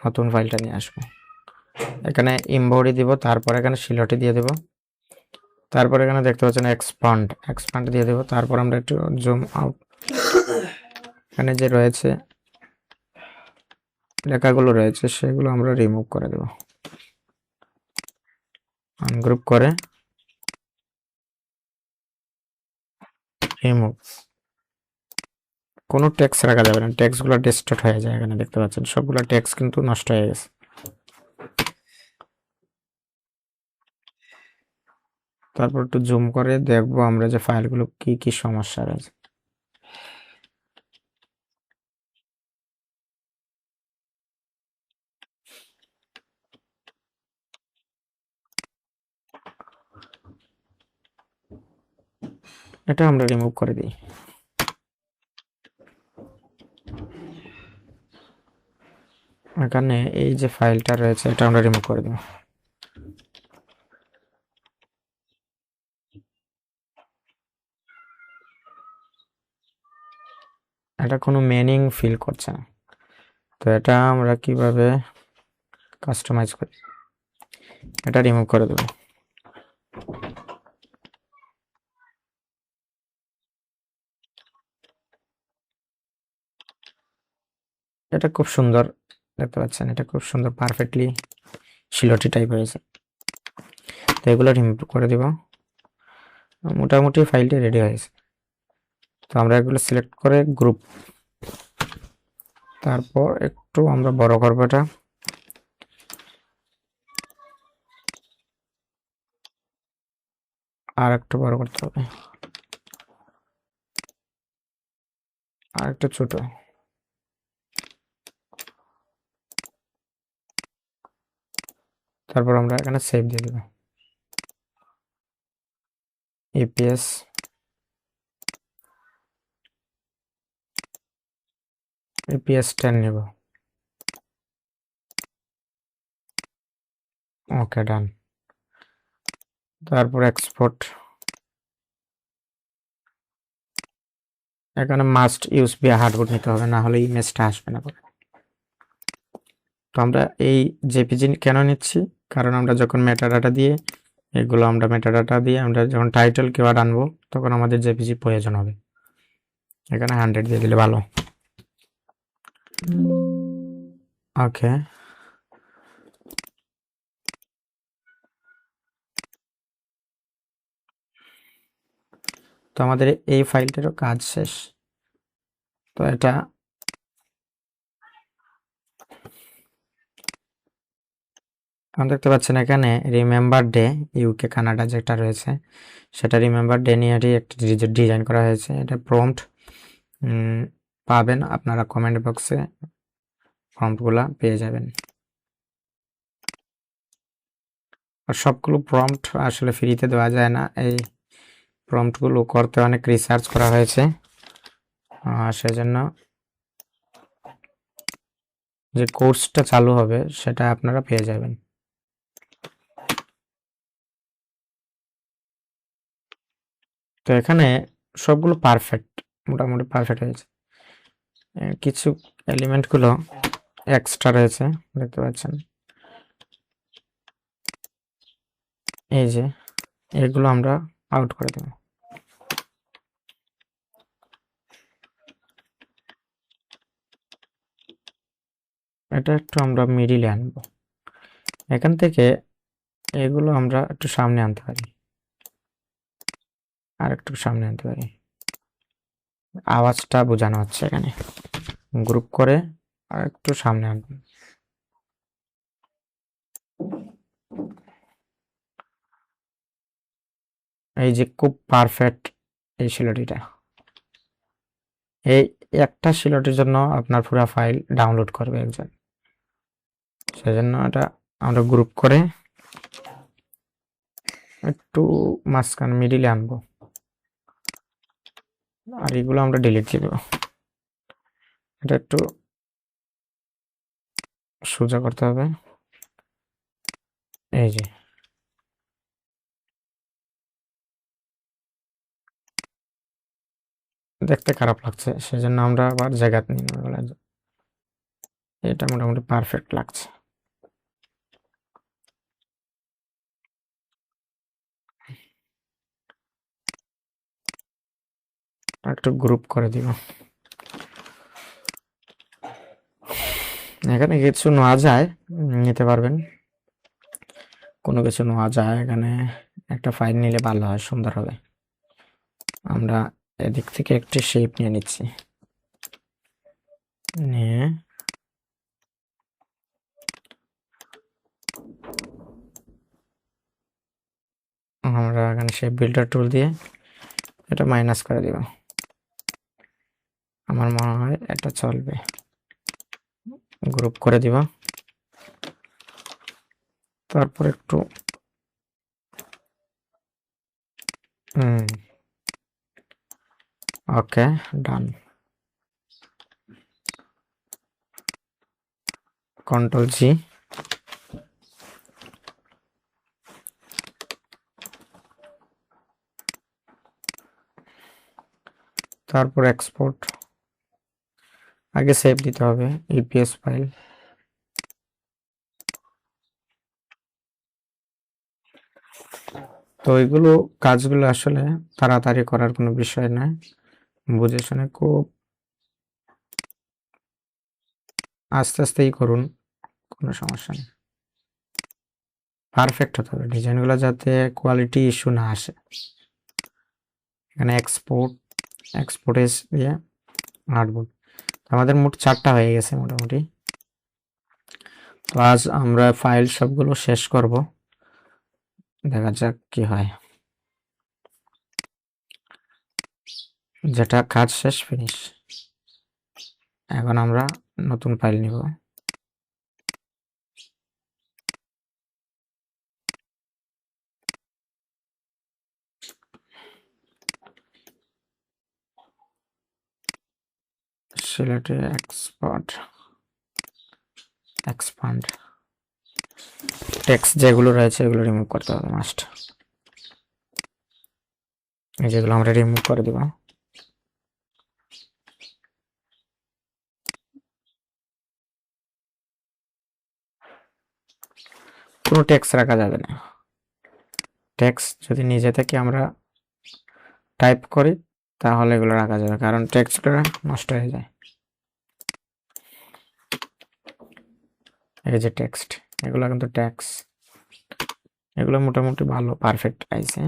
নতুন ফাইলটা নিয়ে আসবো। এখানে ইম্বোর্ডই দিব, তারপর এখানে শিলটি দিয়ে দেব। তারপর এখানে দেখতে পাচ্ছেন এক্সপান্ড, এক্সপান্ড দিয়ে দেব। তারপর আমরা একটু জুম আউট, এখানে যে রয়েছে লেখাগুলো রয়েছে সেগুলো আমরা রিমুভ করে দেব, আনগ্রুপ করে রিমুভ। কোনো টেক্সট রাখা যাবে না, টেক্সটগুলো ডিস্টর্ট হয়ে যায়। এখানে দেখতে পাচ্ছেন সবগুলো টেক্সট কিন্তু নষ্ট হয়ে গেছে। তারপর একটু জুম করে দেখবো আমরা যে ফাইলগুলো কি কি সমস্যা রয়েছে। এটা আমরা রিমুভ করে দিই। এখানে এই যে ফাইলটা রয়েছে এটা আমরা রিমুভ করে দেব। এটা কোনো মিনিং ফিল করছে না। তো এটা আমরা কিভাবে কাস্টমাইজ করি, এটা রিমুভ করে দেব। এটা খুব সুন্দর দেখতে পাচ্ছেন, এটা খুব সুন্দর পারফেক্টলি শিলটি টাইপ হয়েছে। তো এগুলো রিমুভ করে দিব। মোটামুটি ফাইলটি রেডি হয়েছে। তো আমরা এগুলো সিলেক্ট করে গ্রুপ, তারপর একটু আমরা বড় করবো, এটা আর একটু বড় করতে হবে, আর একটু ছোট। তারপর আমরা এখানে সেভ দিয়ে দেব, ইপিএস ইপিএস 10 নেব। ওকে, ডান। তারপর এক্সপোর্ট, এখানে মাস্ট ইউজ বি হার্ডবোর্ড নিতে হবে, না হলে ইমেজটা আসবে না পরে। তো আমরা এই জেপিজি কেন নিচ্ছি, কারণ আমরা যখন মেটাডাটা দিয়ে আমরা যখন টাইটেল কিওয়ার্ড আনবো তখন আমাদের জেপিজি প্রয়োজন হবে। এখানে 100 দিয়ে দিলে ভালো। ওকে, তো আমাদের এই ফাইলটারও কাজ শেষ। তো এটা দেখতে পাচ্ছেন এখানে রিমেম্বার ডে ইউকে কানাডা যেটা রয়েছে সেটা রিমেম্বার ডে নিয়েই একটা ডিজাইন করা হয়েছে। এটা প্রম্পট পাবেন আপনারা কমেন্ট বক্সে, প্রম্পটগুলা পেয়ে যাবেন। আর সবগুলো প্রম্পট আসলে ফ্রিতে দেওয়া যায় না, এই প্রম্পটগুলো করতে অনেক রিসার্চ করা হয়েছে, সেজন্য যে কোর্সটা চালু হবে সেটা আপনারা পেয়ে যাবেন। তো এখানে সবগুলো পারফেক্ট, মোটামুটি পারফেক্ট হয়েছে। কিছু এলিমেন্টগুলো এক্সট্রা রয়েছে দেখতে পাচ্ছেন, এই যে এগুলো আমরা আউট করে দেব। এটা একটু আমরা মিডিলে আনবো, এখান থেকে এগুলো আমরা একটু সামনে আনতে পারি, আর একটু সামনে আনতে পারি। আওয়াজটা বোঝানো হচ্ছে এখানে, গ্রুপ করে আর একটু সামনে আনবেন। এই যে খুব পারফেক্ট এই শিলাটিটা, এই একটা শিলাটির জন্য আপনার পুরো ফাইল ডাউনলোড করবে একজন, সেজন্য এটা আমরা গ্রুপ করে একটু মাঝখানে মিডিলে আনবো, আর এগুলো আমরা ডিলিট দিয়ে দেবো। এটা একটু সোজা করতে হবে, এই যে দেখতে খারাপ লাগছে সেজন্য আমরা আবার জায়গা নিয়ে নেবো। এটা মোটামুটি পারফেক্ট লাগছে। একটু গ্রুপ করে দিব। এখানে কিছু নেওয়া যায়, নিতে পারবেন, কোনো কিছু নেওয়া যায়। এখানে একটা ফাইল নিলে ভালো হয়, সুন্দর হবে। আমরা এদিক থেকে একটি শেপ নিয়ে নিচ্ছি, নিয়ে আমরা এখানে শেপ বিল্ডার টুল দিয়ে এটা মাইনাস করে দিব। আমার মনে হয় এটা চলবে, গ্রুপ করে দিব। তারপর একটু ওকে, ডান। কন্ট্রোল জি, তারপর এক্সপোর্ট, আগে সেভ দিতে হবে ইপিএস ফাইল। তো এগুলো কাজগুলো আসলে তাড়াতাড়ি করার কোনো বিষয় নয়, বুঝে শুনে খুব আস্তে আস্তেই করুন, কোনো সমস্যা নেই। পারফেক্ট হতে হবে ডিজাইনগুলো, যাতে কোয়ালিটি ইস্যু না আসে। এখানে এক্সপোর্টে দিয়ে হার্ডবোর্ড, আমাদের মোট 4টা হয়ে গেছে মোটামুটি। তো আজ আমরা ফাইল সবগুলো শেষ করব, দেখা যাক কি হয়। যেটা কাজ শেষ, ফিনিশ। এখন আমরা নতুন ফাইল নিব, সিলেটে এক্সপান্ড টেক্সট যেগুলো রয়েছে এগুলো রিমুভ করতে হবে মাস্ট। এই যেগুলো আমরা রিমুভ করে দিব। কোনো টেক্সট রাখা যাবে না। টেক্সট যদি নিজে থেকে আমরা টাইপ করি তাহলে এগুলো রাখা যাবে, কারণ টেক্সটগুলো নষ্ট হয়ে যায়। এই যে টেক্সট, এগুলো কিন্তু টেক্সট, এগুলো মোটামুটি ভালো পারফেক্ট আইছে।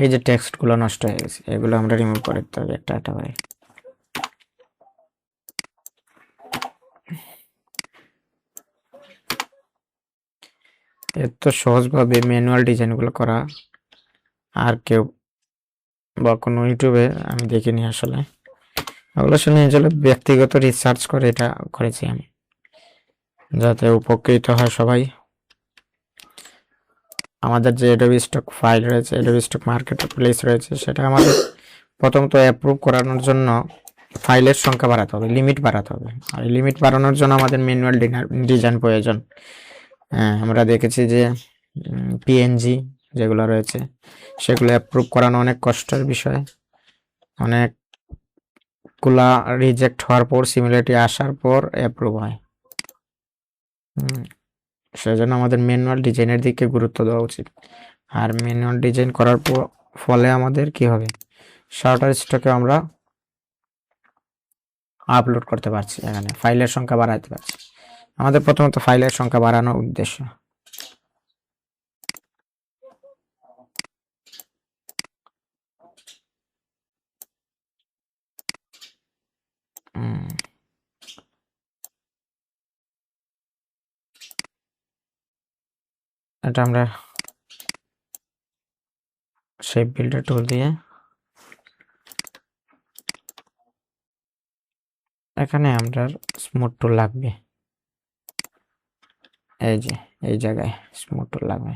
এই যে টেক্সট গুলো নষ্ট হয়ে গেছে, এগুলো আমরা রিমুভ করে দিতে হবে একটা একটা করে। এত সহজভাবে ম্যানুয়াল ডিজাইনগুলো করা আর কেউ বা কোনো ইউটিউবে আমি দেখিনি আসলে। ওগুলো শুনে আসলে ব্যক্তিগত রিসার্চ করে এটা করেছি আমি, যাতে উপকৃত হয় সবাই। আমাদের যে অ্যাডোবি স্টক ফাইল রয়েছে, অ্যাডোবি স্টক মার্কেট প্লেস রয়েছে, সেটা আমাদের প্রথমত অ্যাপ্রুভ করানোর জন্য ফাইলের সংখ্যা বাড়াতে হবে, লিমিট বাড়াতে হবে। আর লিমিট বাড়ানোর জন্য আমাদের ম্যানুয়াল ডিজাইন প্রয়োজন। আমরা দেখেছি যে পিএনজি যেগুলো রয়েছে সেগুলো অ্যাপ্রুভ করানো অনেক কষ্টের বিষয়। অনেকগুলা রিজেক্ট হওয়ার পর সিমিলারিটি আসার পর অ্যাপ্রুভ হয়। সেজন্য আমাদের ম্যানুয়াল ডিজাইনের দিকে গুরুত্ব দেওয়া উচিত। আর ম্যানুয়াল ডিজাইন করার ফলে আমাদের কি হবে, শাটার স্টকে আমরা আপলোড করতে পারছি, এখানে ফাইলের সংখ্যা বাড়াতে পারছি। আমাদের প্রথমত ফাইলের সংখ্যা বাড়ানোর উদ্দেশ্য। এটা আমরা শেপ বিল্ডার টুল দিয়ে এখানে আমরা স্মুথ টুল লাগবে, এই যে এই জায়গায় স্মুথ টুল লাগবে।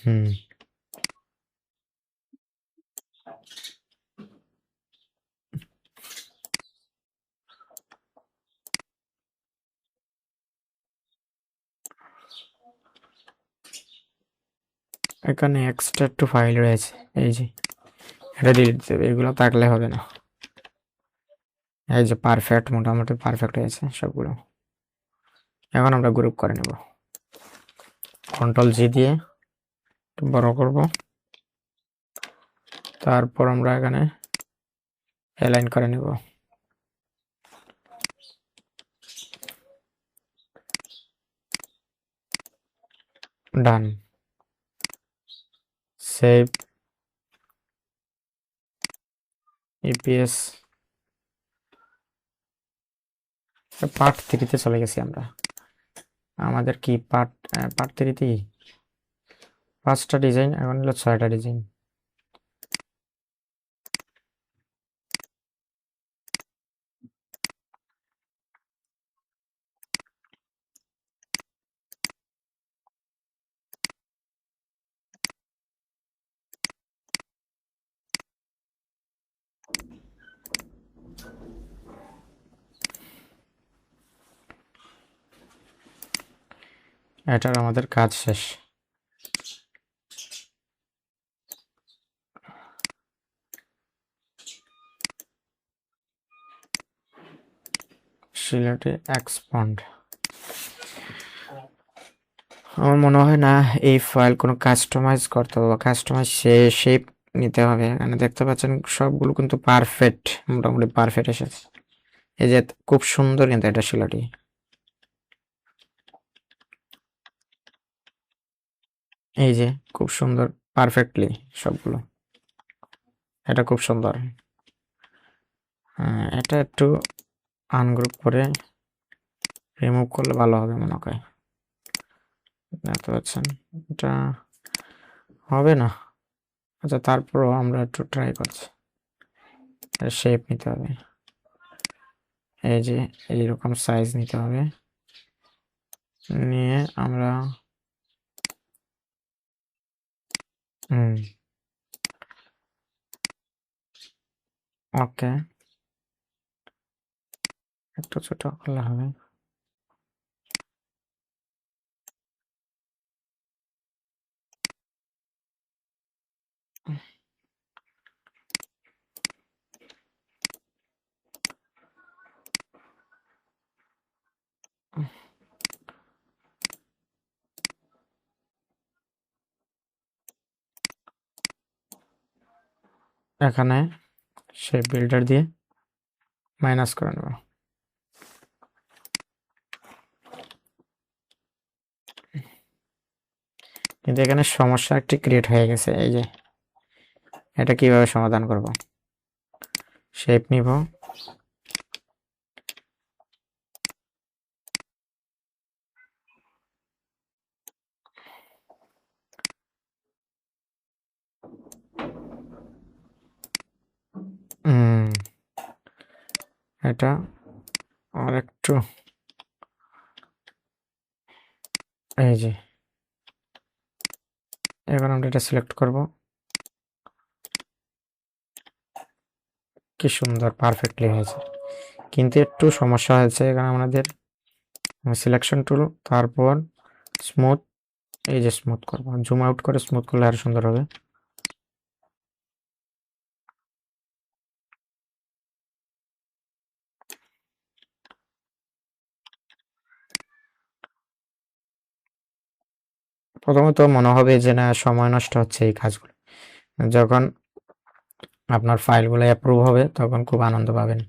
হুম, এখানে এক্সট্রা একটু ফাইল রয়েছে, এই যে এটা ডিলিট দিতে হবে, এগুলো থাকলে হবে না। এই যে পারফেক্ট, মোটামুটি পারফেক্ট হয়েছে সবগুলো। এখন আমরা গ্রুপ করে নেব, কন্ট্রোল জি দিয়ে একটু বড় করব, তারপর আমরা এখানে অ্যালাইন করে নেব। ডান, সেভ ইপিএস। পার্ট 3-তে চলে গেছি আমরা। আমাদের কি পার্ট 3-তেই 5টা ডিজাইন, এখন হলো 6টা ডিজাইন। এটার আমাদের কাজ শেষ। সিলেটে এক্সপন্ড, আমার মনে হয় না এই ফাইল কোনো কাস্টমাইজ করতে হবে, কাস্টমাইজ শেপ নিতে হবে। এখানে দেখতে পাচ্ছেন সবগুলো কিন্তু পারফেক্ট, মোটামুটি পারফেক্ট এসেছে। এই যে খুব সুন্দর কিন্তু এটা শিলাটি, এই যে খুব সুন্দর পারফেক্টলি সবগুলো, এটা খুব সুন্দর। এটা একটু আনগ্রুপ করে রিমুভ করলে ভালো হবে মনে হয়। দেখতে পাচ্ছেন এটা হবে না। আচ্ছা, তারপরও আমরা একটু ট্রাই করছি। শেপ নিতে হবে, এই যে এইরকম সাইজ নিতে হবে, নিয়ে আমরা ওকে একটু ছোট করলে হবে। এখানে শেপ বিল্ডার দিয়ে মাইনাস করে নেব। কিন্তু এখানে সমস্যা একটি ক্রিয়েট হয়ে গেছে। এই যে এটা কিভাবে সমাধান করব? শেপ নিব, এটা আর একটু, এই যে এবার আমরা এটা সিলেক্ট করব। কি সুন্দর পারফেক্টলি হয়েছে। কিন্তু একটু সমস্যা হয়েছে এখানে আমাদের সিলেকশন টুল, তারপর স্মুথ, এই যে স্মুথ করব, জুম আউট করে স্মুথ করলে আরো সুন্দর হবে। প্রথমত মনে হবে যে না, সময় নষ্ট হচ্ছে এই কাজগুলো। যখন আপনার ফাইলগুলো অ্যাপ্রুভ হবে তখন খুব আনন্দ পাবেন।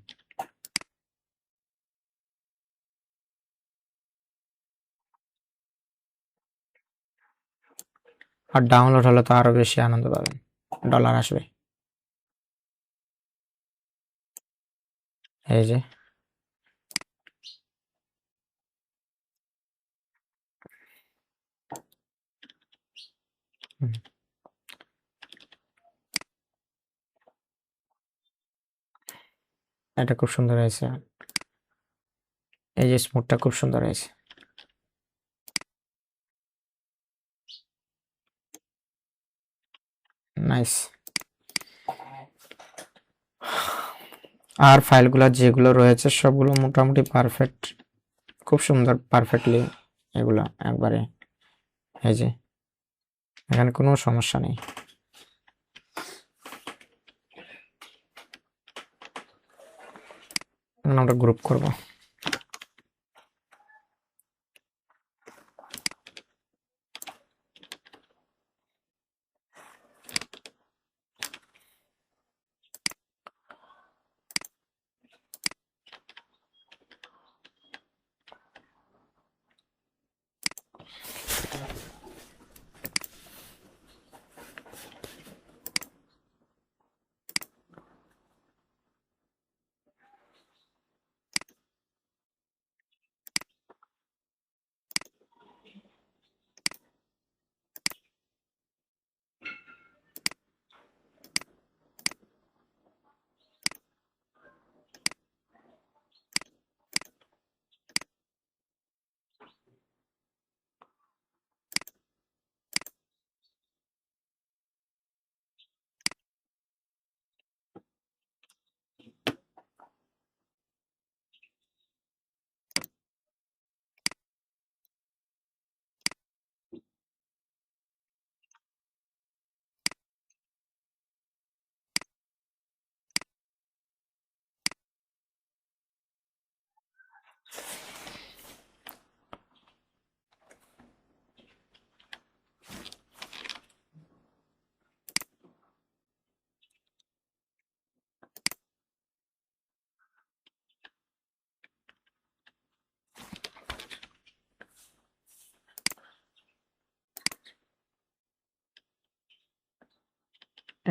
আর ডাউনলোড হলে তো আরো বেশি আনন্দ পাবেন, ডলার আসবে। এই যে হুম, এটা খুব সুন্দর হয়েছে। এই যে স্মুথটা খুব সুন্দর হয়েছে। নাইস। আর ফাইলগুলো যেগুলো রয়েছে সবগুলো মোটামুটি পারফেক্ট, খুব সুন্দর পারফেক্টলি এগুলো একবারে। এই যে এখানে কোনো সমস্যা নেই। এখন আমরা গ্রুপ করব।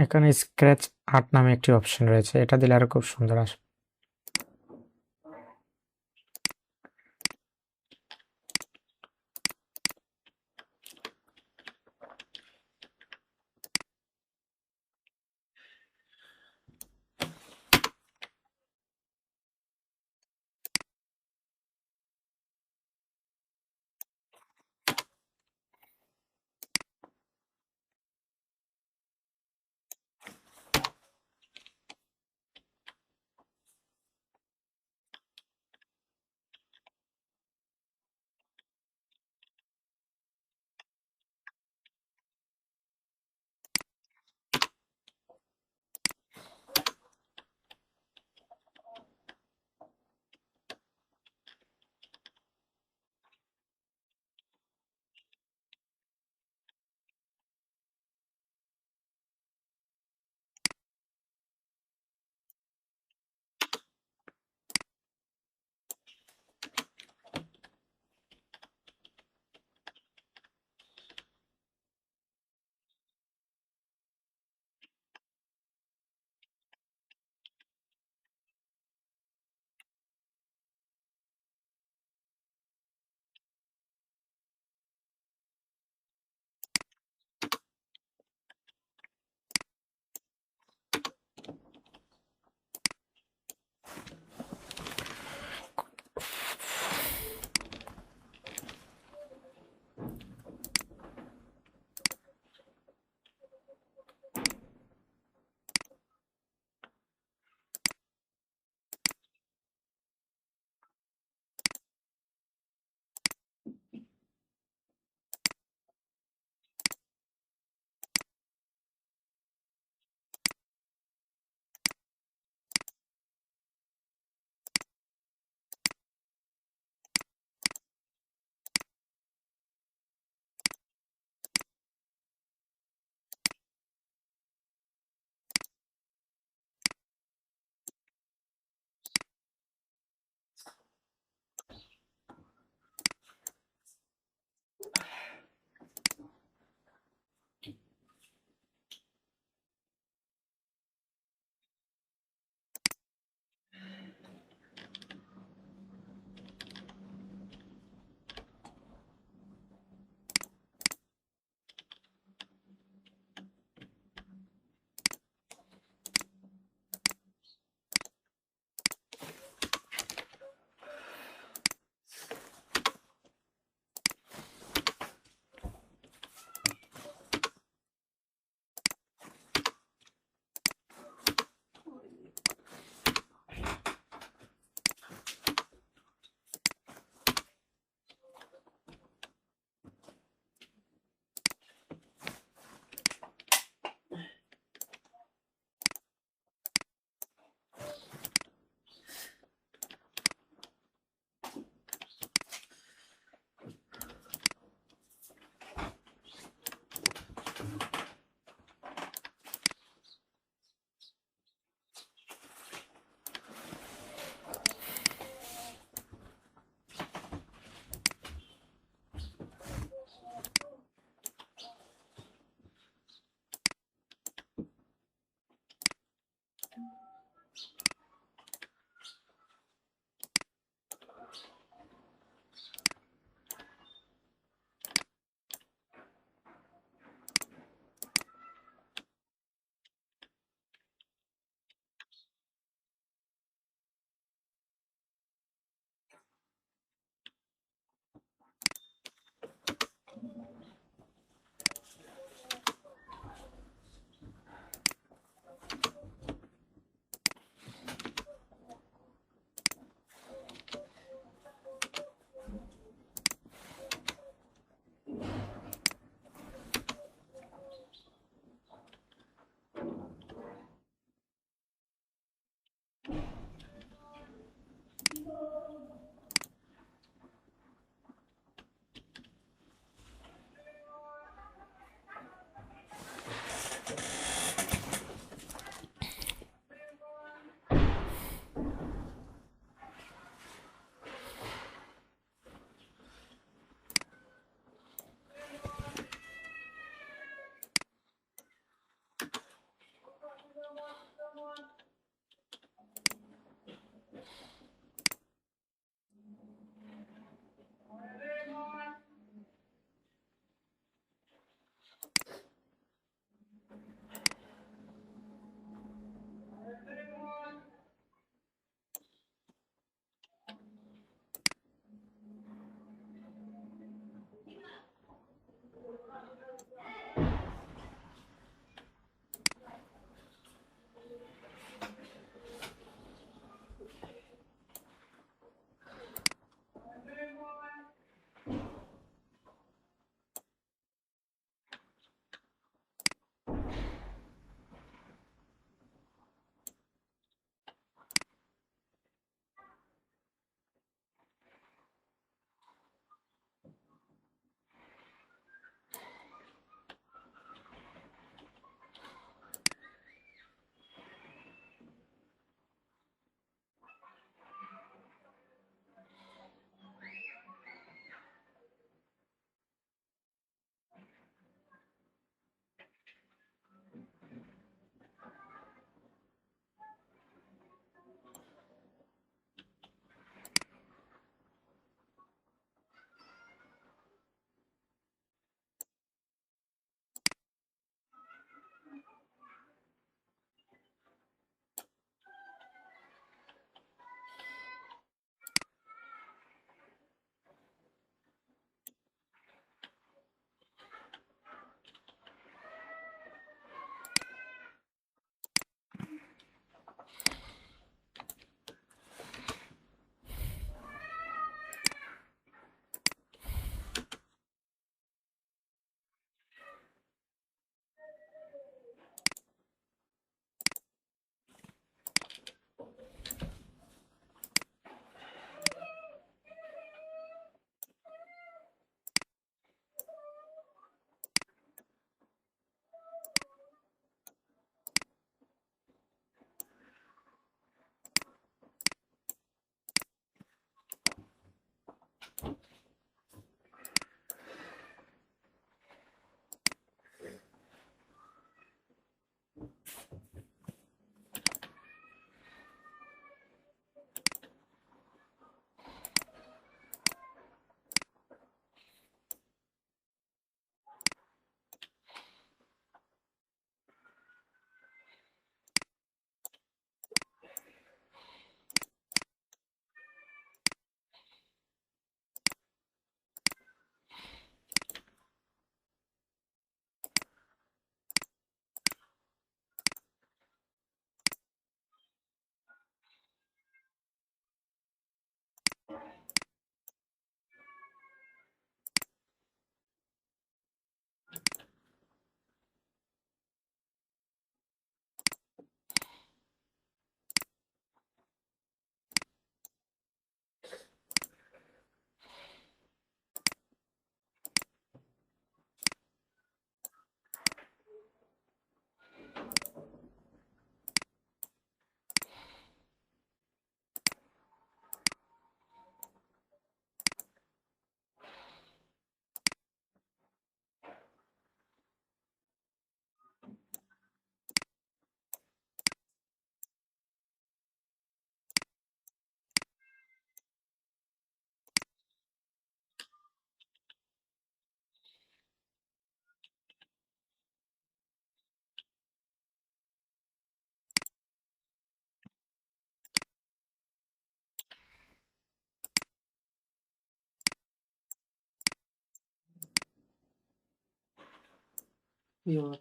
এখানে স্ক্র্যাচ আর্ট নামে একটি অপশন রয়েছে, এটা দিলে আরো খুব সুন্দর আসবে।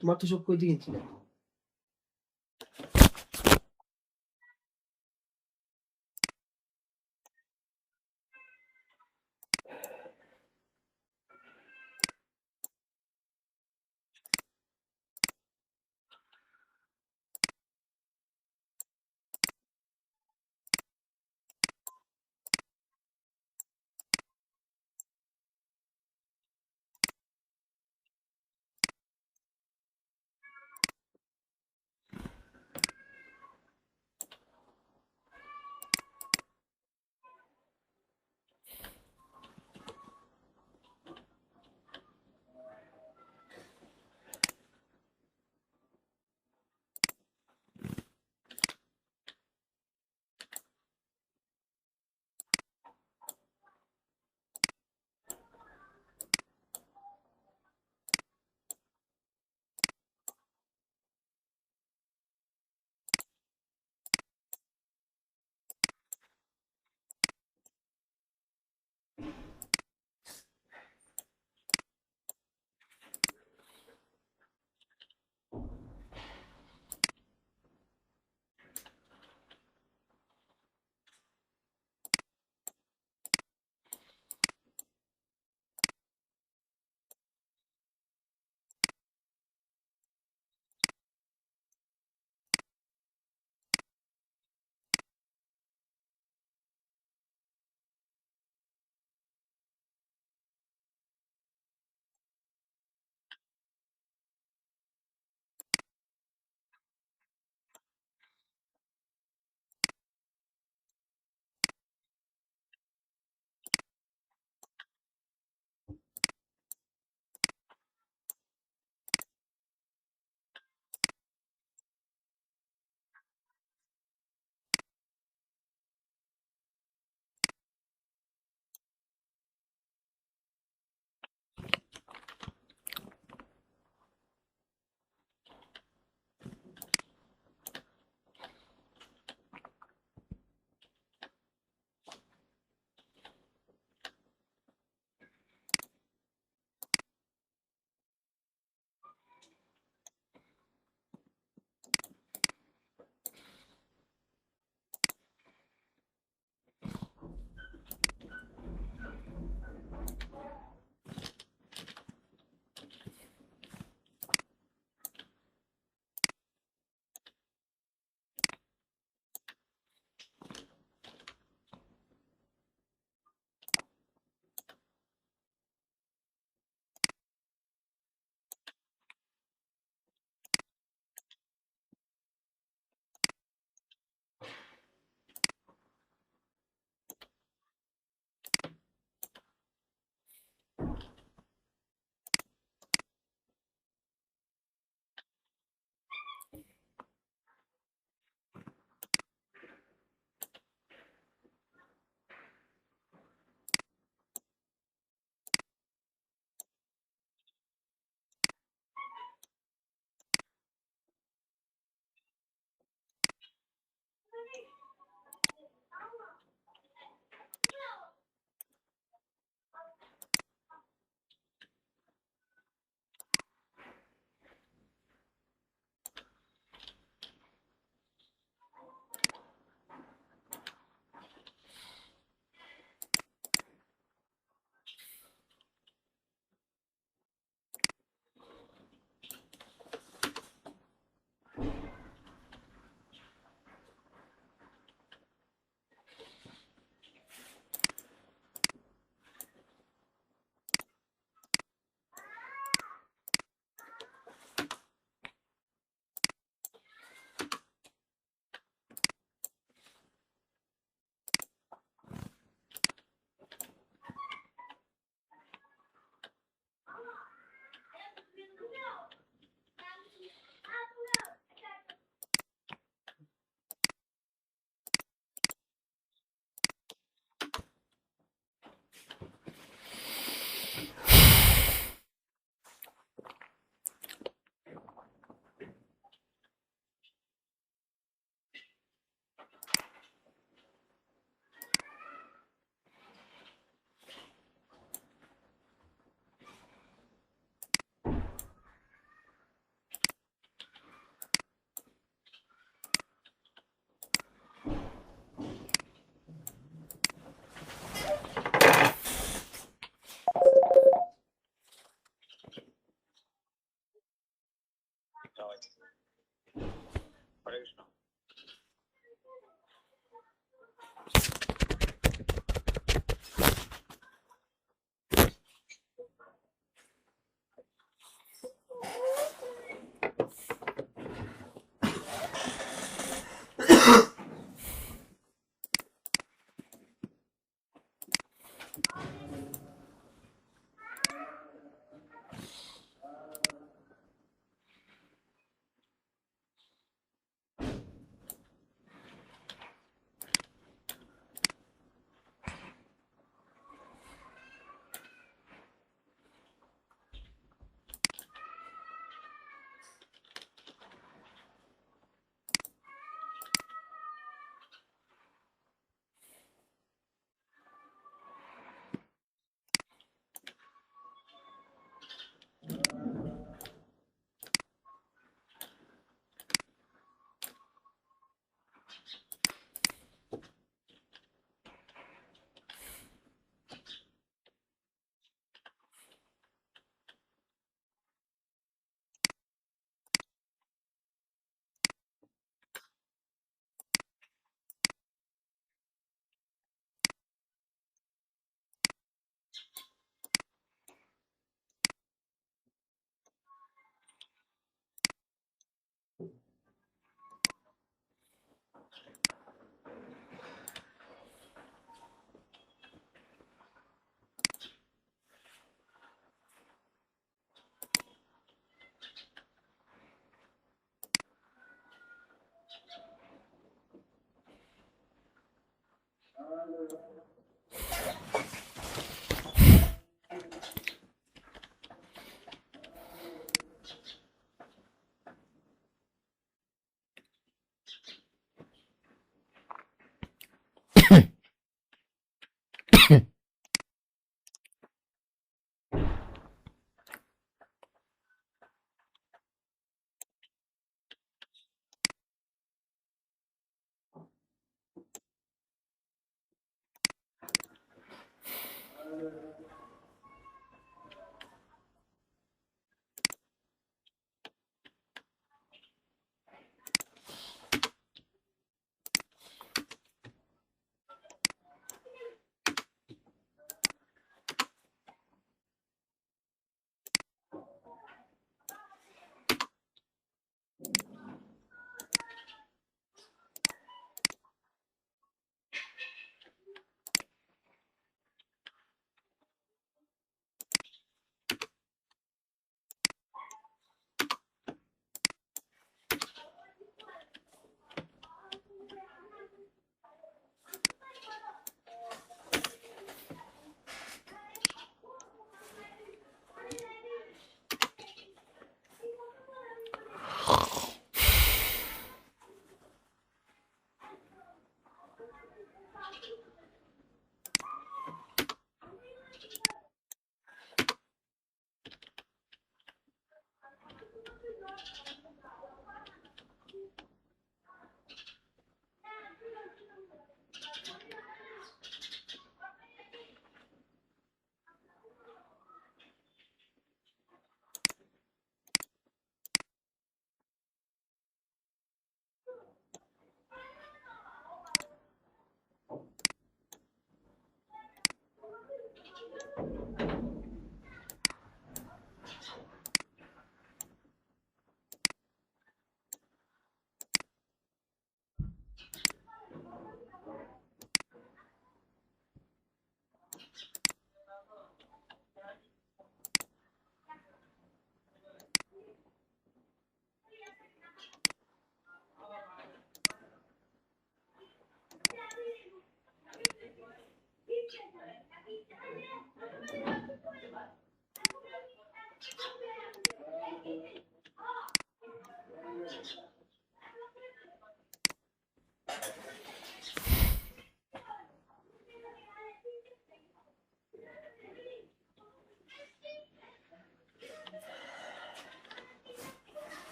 তোমার তো সব কই দিয়ে কিনছিলে?